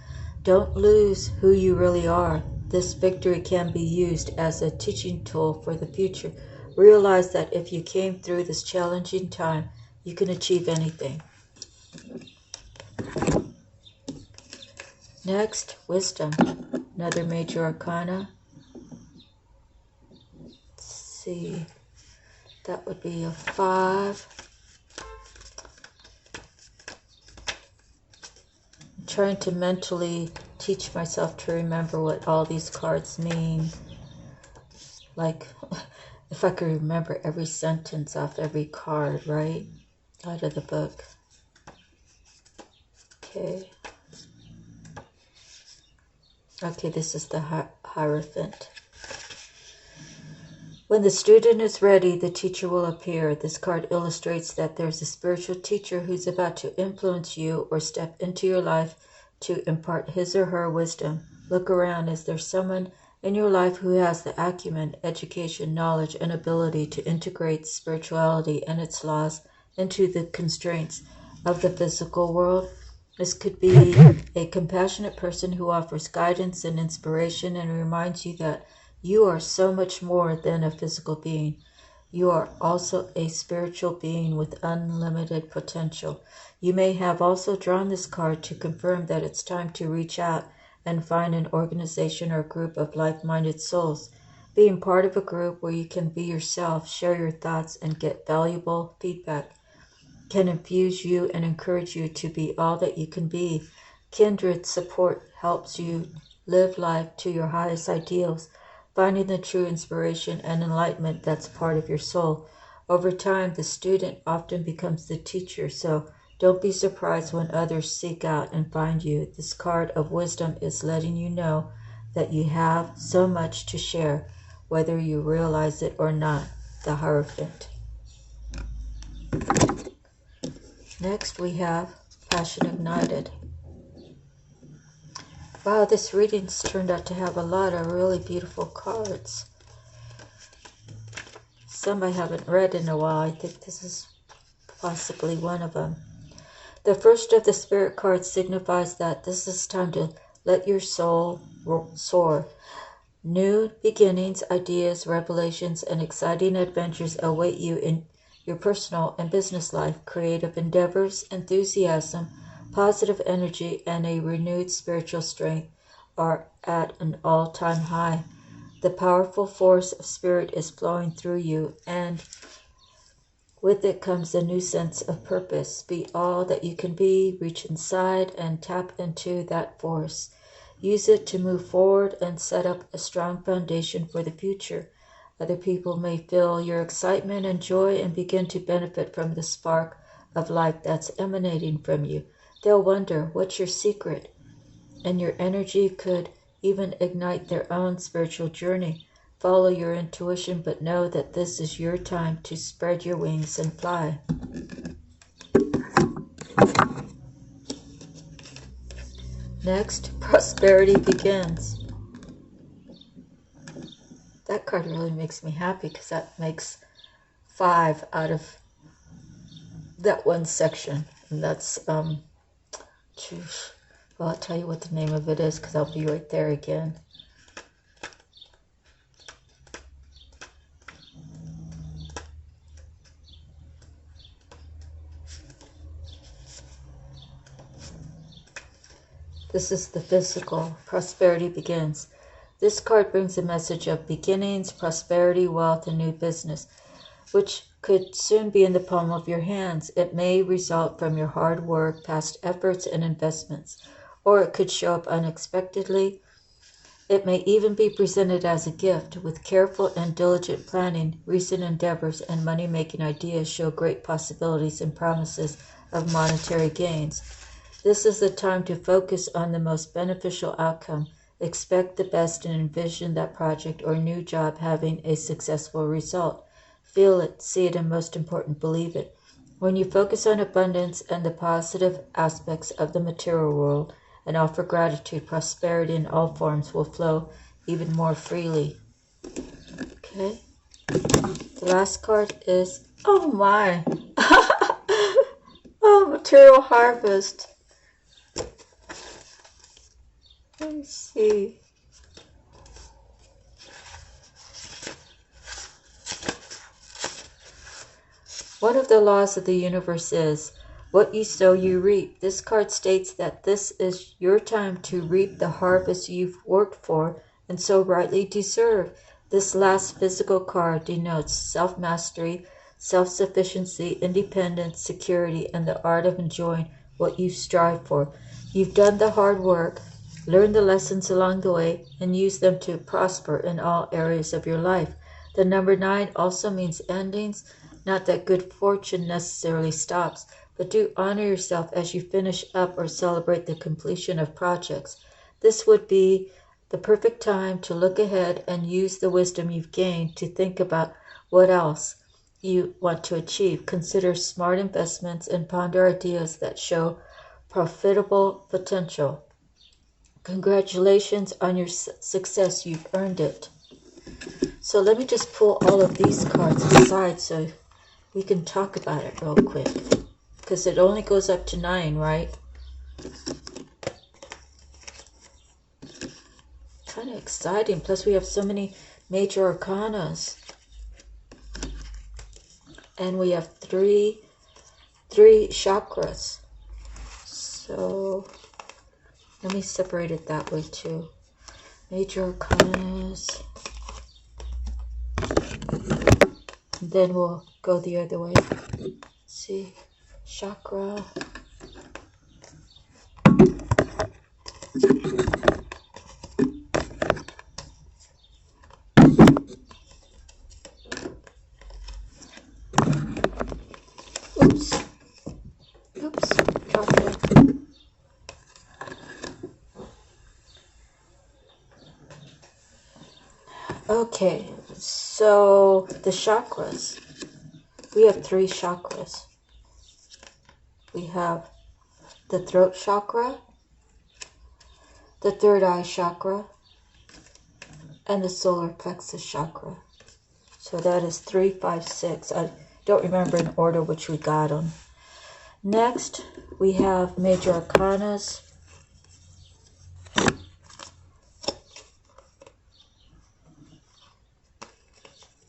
Don't lose who you really are. This victory can be used as a teaching tool for the future. Realize that if you came through this challenging time, you can achieve anything. Next, wisdom, another major arcana. Let's see, that would be a 5. I'm trying to mentally teach myself to remember what all these cards mean. Like, if I could remember every sentence off every card, right? Out of the book. Okay. Okay, this is the Hierophant. When the student is ready, the teacher will appear. This card illustrates that there's a spiritual teacher who's about to influence you or step into your life to impart his or her wisdom. Look around. Is there someone in your life who has the acumen, education, knowledge, and ability to integrate spirituality and its laws into the constraints of the physical world? This could be a compassionate person who offers guidance and inspiration and reminds you that you are so much more than a physical being. You are also a spiritual being with unlimited potential. You may have also drawn this card to confirm that it's time to reach out and find an organization or group of like-minded souls. Being part of a group where you can be yourself, share your thoughts, and get valuable feedback can infuse you and encourage you to be all that you can be. Kindred support helps you live life to your highest ideals, finding the true inspiration and enlightenment that's part of your soul. Over time, the student often becomes the teacher, so don't be surprised when others seek out and find you. This card of wisdom is letting you know that you have so much to share, whether you realize it or not. The Hierophant. Next we have Passion Ignited. Wow, this reading's turned out to have a lot of really beautiful cards. Some I haven't read in a while. I think this is possibly one of them. The first of the spirit cards signifies that this is time to let your soul soar. New beginnings, ideas, revelations, and exciting adventures await you in your personal and business life. Creative endeavors, enthusiasm, positive energy, and a renewed spiritual strength are at an all-time high. The powerful force of spirit is flowing through you, and with it comes a new sense of purpose. Be all that you can be, reach inside, and tap into that force. Use it to move forward and set up a strong foundation for the future. Other people may feel your excitement and joy and begin to benefit from the spark of life that's emanating from you. They'll wonder, what's your secret? And your energy could even ignite their own spiritual journey. Follow your intuition, but know that this is your time to spread your wings and fly. Next, prosperity begins. That card really makes me happy because that makes 5 out of that one section. And that's, well, I'll tell you what the name of it is because I'll be right there again. This is the physical. Prosperity begins. This card brings a message of beginnings, prosperity, wealth, and new business, which could soon be in the palm of your hands. It may result from your hard work, past efforts, and investments, or it could show up unexpectedly. It may even be presented as a gift. With careful and diligent planning, recent endeavors and money-making ideas show great possibilities and promises of monetary gains. This is the time to focus on the most beneficial outcome. Expect the best and envision that project or new job having a successful result. Feel it, see it, and most important, believe it. When you focus on abundance and the positive aspects of the material world and offer gratitude, prosperity in all forms will flow even more freely. Okay. The last card is, oh my, oh, material harvest. Let me see. One of the laws of the universe is, what you sow you reap. This card states that this is your time to reap the harvest you've worked for and so rightly deserve. This last physical card denotes self-mastery, self-sufficiency, independence, security, and the art of enjoying what you strive for. You've done the hard work, learn the lessons along the way, and use them to prosper in all areas of your life. The number 9 also means endings. Not that good fortune necessarily stops, but do honor yourself as you finish up or celebrate the completion of projects. This would be the perfect time to look ahead and use the wisdom you've gained to think about what else you want to achieve. Consider smart investments and ponder ideas that show profitable potential. Congratulations on your success. You've earned it. So let me just pull all of these cards aside so we can talk about it real quick. Because it only goes up to 9, right? Kind of exciting. Plus we have so many major arcanas. And we have three chakras. So let me separate it that way too. Major arcanas. And then we'll go the other way. See, chakra. Okay, so the chakras. We have 3 chakras. We have the throat chakra, the third eye chakra, and the solar plexus chakra. So that is 3, 5, 6. I don't remember in order which we got them. Next, we have major arcanas.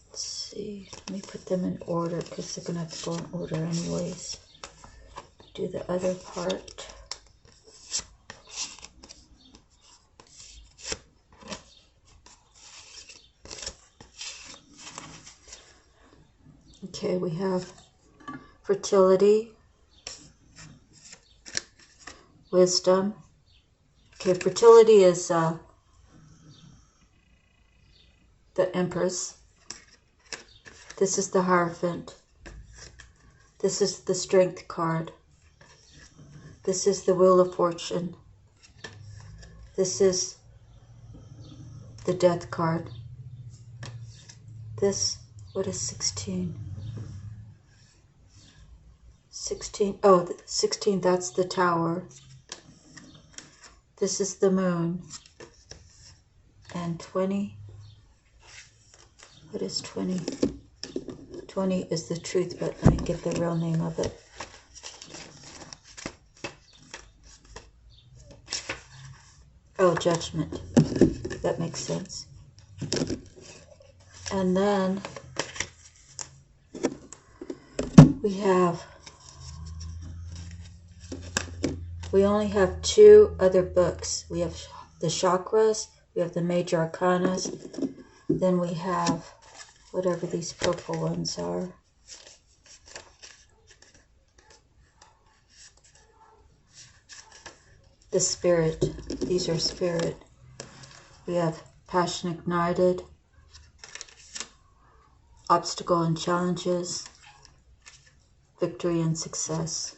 Let's see, let me put them in order because they're going to have to go in order anyways. Do the other part. Okay, we have fertility, wisdom. Okay, fertility is the Empress. This is the Hierophant. This is the Strength card. This is the Wheel of Fortune. This is the Death card. This, what is 16? 16, oh, 16, that's the Tower. This is the Moon. And 20, what is 20? 20 is the Truth, but let me get the real name of it. Oh, Judgment. That makes sense. And then we only have 2 other books. We have the chakras, we have the major arcanas, then we have whatever these purple ones are. The Spirit. These are Spirit. We have Passion Ignited, Obstacle and Challenges, Victory and Success.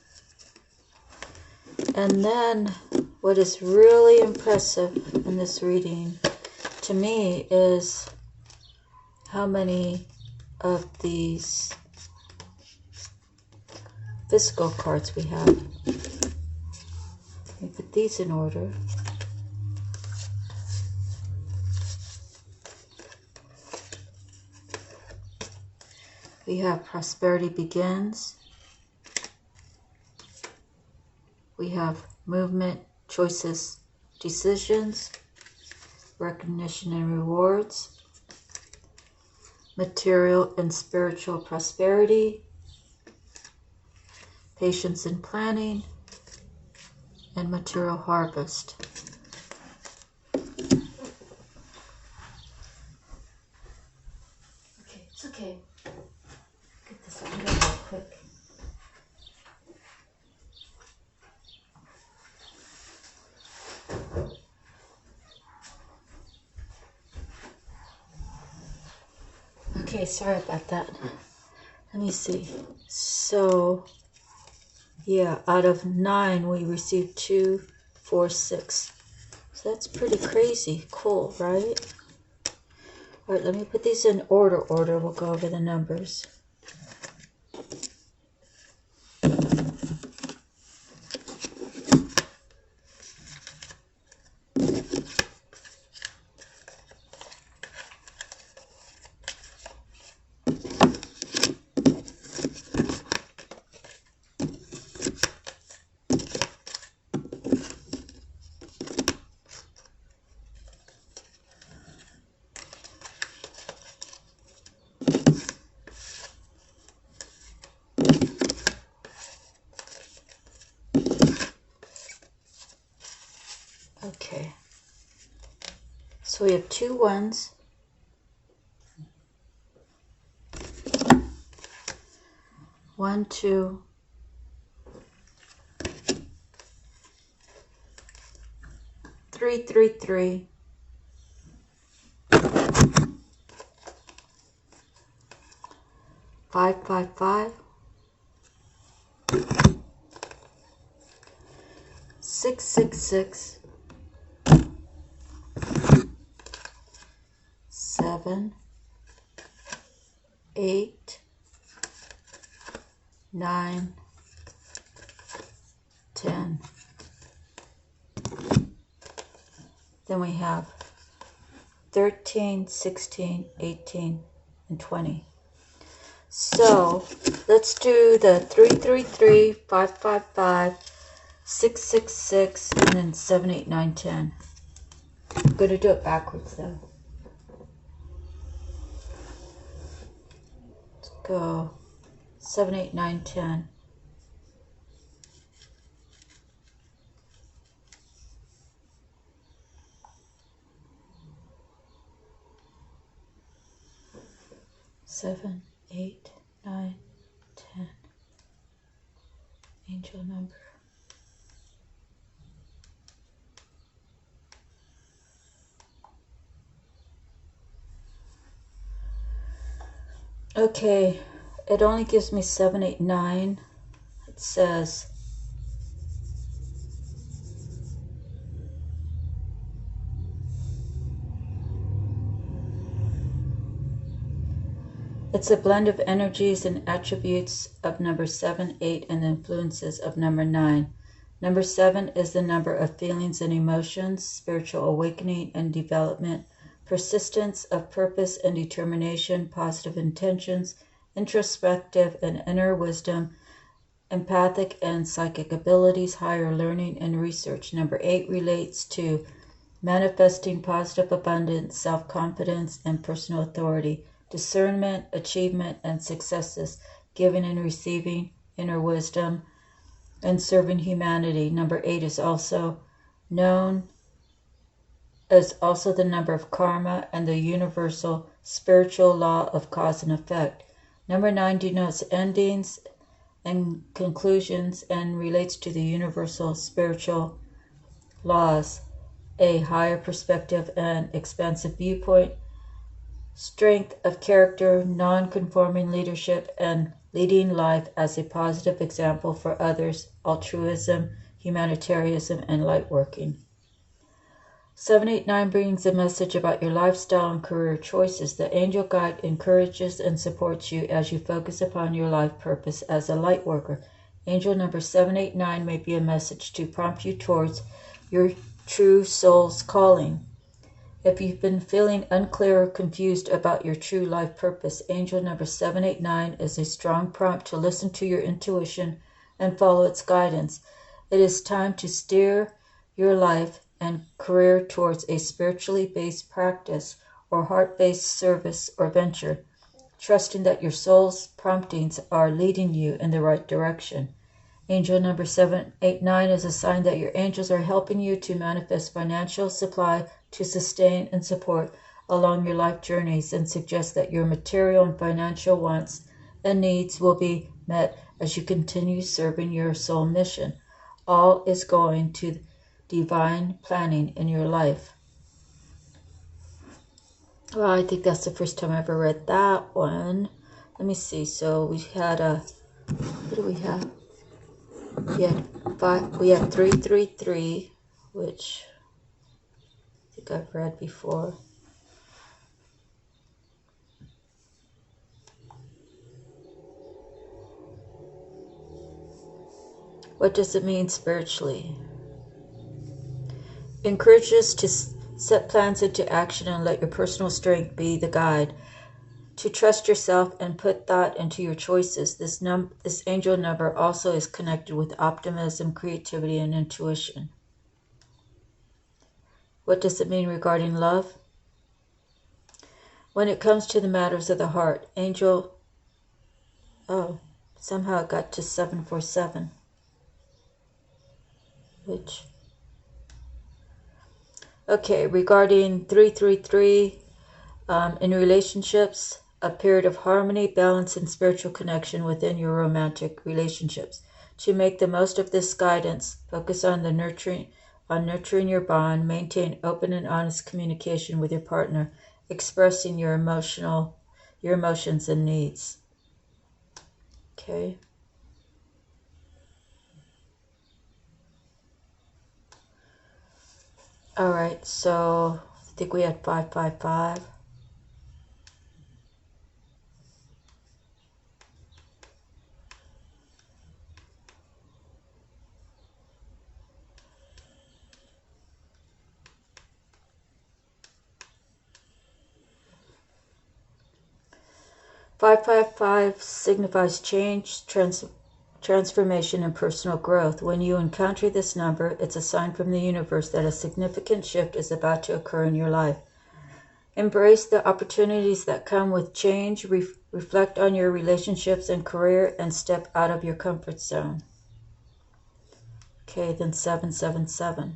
And then what is really impressive in this reading to me is how many of these physical cards we have. Let me put these in order. We have Prosperity Begins. We have Movement, Choices, Decisions, Recognition and Rewards, Material and Spiritual Prosperity, Patience and Planning, and Material Harvest. Okay, it's okay. Get this one real quick. Okay, sorry about that. Let me see. So, yeah, out of 9, we received 2, 4, 6. So that's pretty crazy. Cool, right? All right, let me put these in order. We'll go over the numbers. Okay, so we have 2 1s, 1, 2, 3, 3, 3, 5, 5, 5, 6, 6, 6, 7, 7, 8, 9, 10. Then we have 13, 16, 18, and 20. So let's do the 333, 555, 666, and then 7, 8, 9, 10. I'm going to do it backwards though. Let's go 7, 8, 9, 10. Seven, 8, 9, 10. Angel number. Okay, it only gives me 7, 8, 9. It says it's a blend of energies and attributes of number 7, 8, and the influences of number 9. Number 7 is the number of feelings and emotions, spiritual awakening and development, persistence of purpose and determination, positive intentions, introspective and inner wisdom, empathic and psychic abilities, higher learning and research. Number 8 relates to manifesting positive abundance, self-confidence, and personal authority, discernment, achievement, and successes, giving and receiving, inner wisdom, and serving humanity. Number 8 is also known as also the number of karma and the universal spiritual law of cause and effect. Number 9 denotes endings and conclusions and relates to the universal spiritual laws, a higher perspective and expansive viewpoint, strength of character, non-conforming leadership, and leading life as a positive example for others, altruism, humanitarianism, and light working. 789 brings a message about your lifestyle and career choices. The angel guide encourages and supports you as you focus upon your life purpose as a light worker. Angel number 789 may be a message to prompt you towards your true soul's calling. If you've been feeling unclear or confused about your true life purpose, angel number 789 is a strong prompt to listen to your intuition and follow its guidance. It is time to steer your life and career towards a spiritually based practice or heart-based service or venture, trusting that your soul's promptings are leading you in the right direction. Angel number 789 is a sign that your angels are helping you to manifest financial supply to sustain and support along your life journeys, and suggests that your material and financial wants and needs will be met as you continue serving your soul mission. All is going to divine planning in your life. Well, I think that's the first time I ever read that one. Let me see. So we had what do we have? We had 333, which I think I've read before. What does it mean spiritually? Encourage us to set plans into action and let your personal strength be the guide. To trust yourself and put thought into your choices. This angel number also is connected with optimism, creativity, and intuition. What does it mean regarding love? When it comes to the matters of the heart, somehow it got to 747, regarding 333, in relationships, a period of harmony, balance, and spiritual connection within your romantic relationships. To make the most of this guidance, focus on nurturing your bond, maintain open and honest communication with your partner, expressing your emotions and needs. Okay. All right, so I think we had 555. 555 signifies change, transformation, and personal growth. When you encounter this number, it's a sign from the universe that a significant shift is about to occur in your life. Embrace the opportunities that come with change, reflect on your relationships and career, and step out of your comfort zone. Okay, then 777.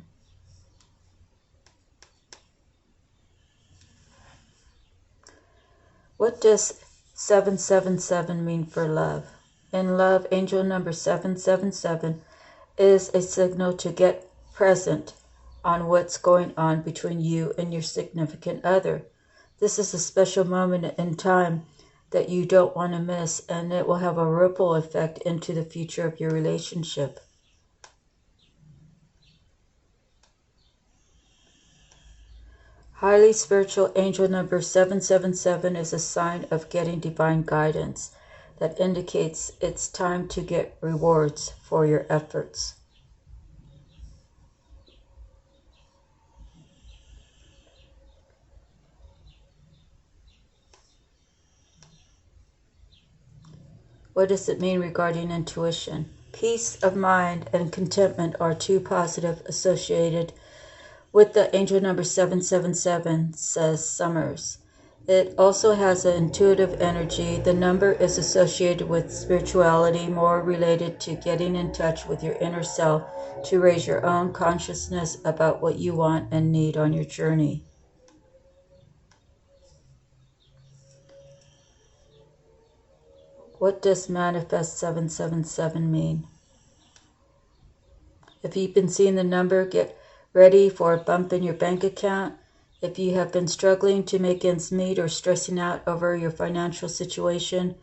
What does 777 mean for love? In love, angel number 777 is a signal to get present on what's going on between you and your significant other. This is a special moment in time that you don't want to miss, and it will have a ripple effect into the future of your relationship. Highly spiritual angel number 777 is a sign of getting divine guidance that indicates it's time to get rewards for your efforts. What does it mean regarding intuition? Peace of mind and contentment are two positive associated with the angel number 777, says Summers. It also has an intuitive energy. The number is associated with spirituality, more related to getting in touch with your inner self to raise your own consciousness about what you want and need on your journey. What does manifest 777 mean? If you've been seeing the number, get ready for a bump in your bank account. If you have been struggling to make ends meet or stressing out over your financial situation,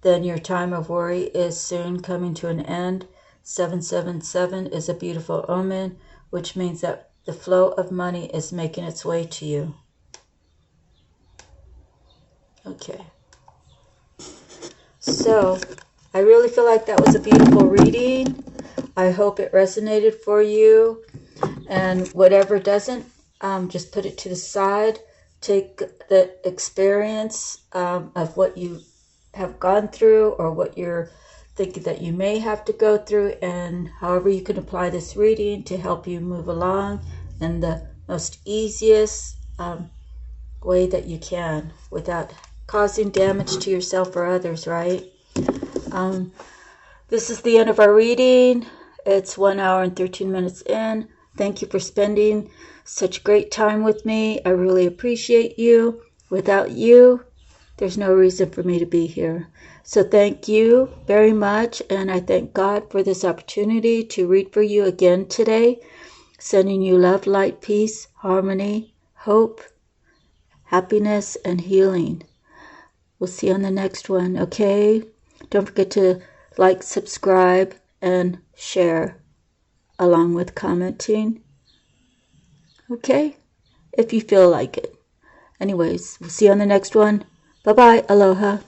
then your time of worry is soon coming to an end. 777 is a beautiful omen, which means that the flow of money is making its way to you. Okay. So, I really feel like that was a beautiful reading. I hope it resonated for you. And whatever doesn't, just put it to the side. Take the experience of what you have gone through or what you're thinking that you may have to go through, and however you can apply this reading to help you move along in the most easiest way that you can without causing damage to yourself or others, right? This is the end of our reading. It's 1 hour and 13 minutes in. Thank you for spending such great time with me. I really appreciate you. Without you, there's no reason for me to be here. So thank you very much, and I thank God for this opportunity to read for you again today. Sending you love, light, peace, harmony, hope, happiness, and healing. We'll see you on the next one, okay? Don't forget to like, subscribe, and share, along with commenting. Okay? If you feel like it. Anyways, we'll see you on the next one. Bye-bye. Aloha.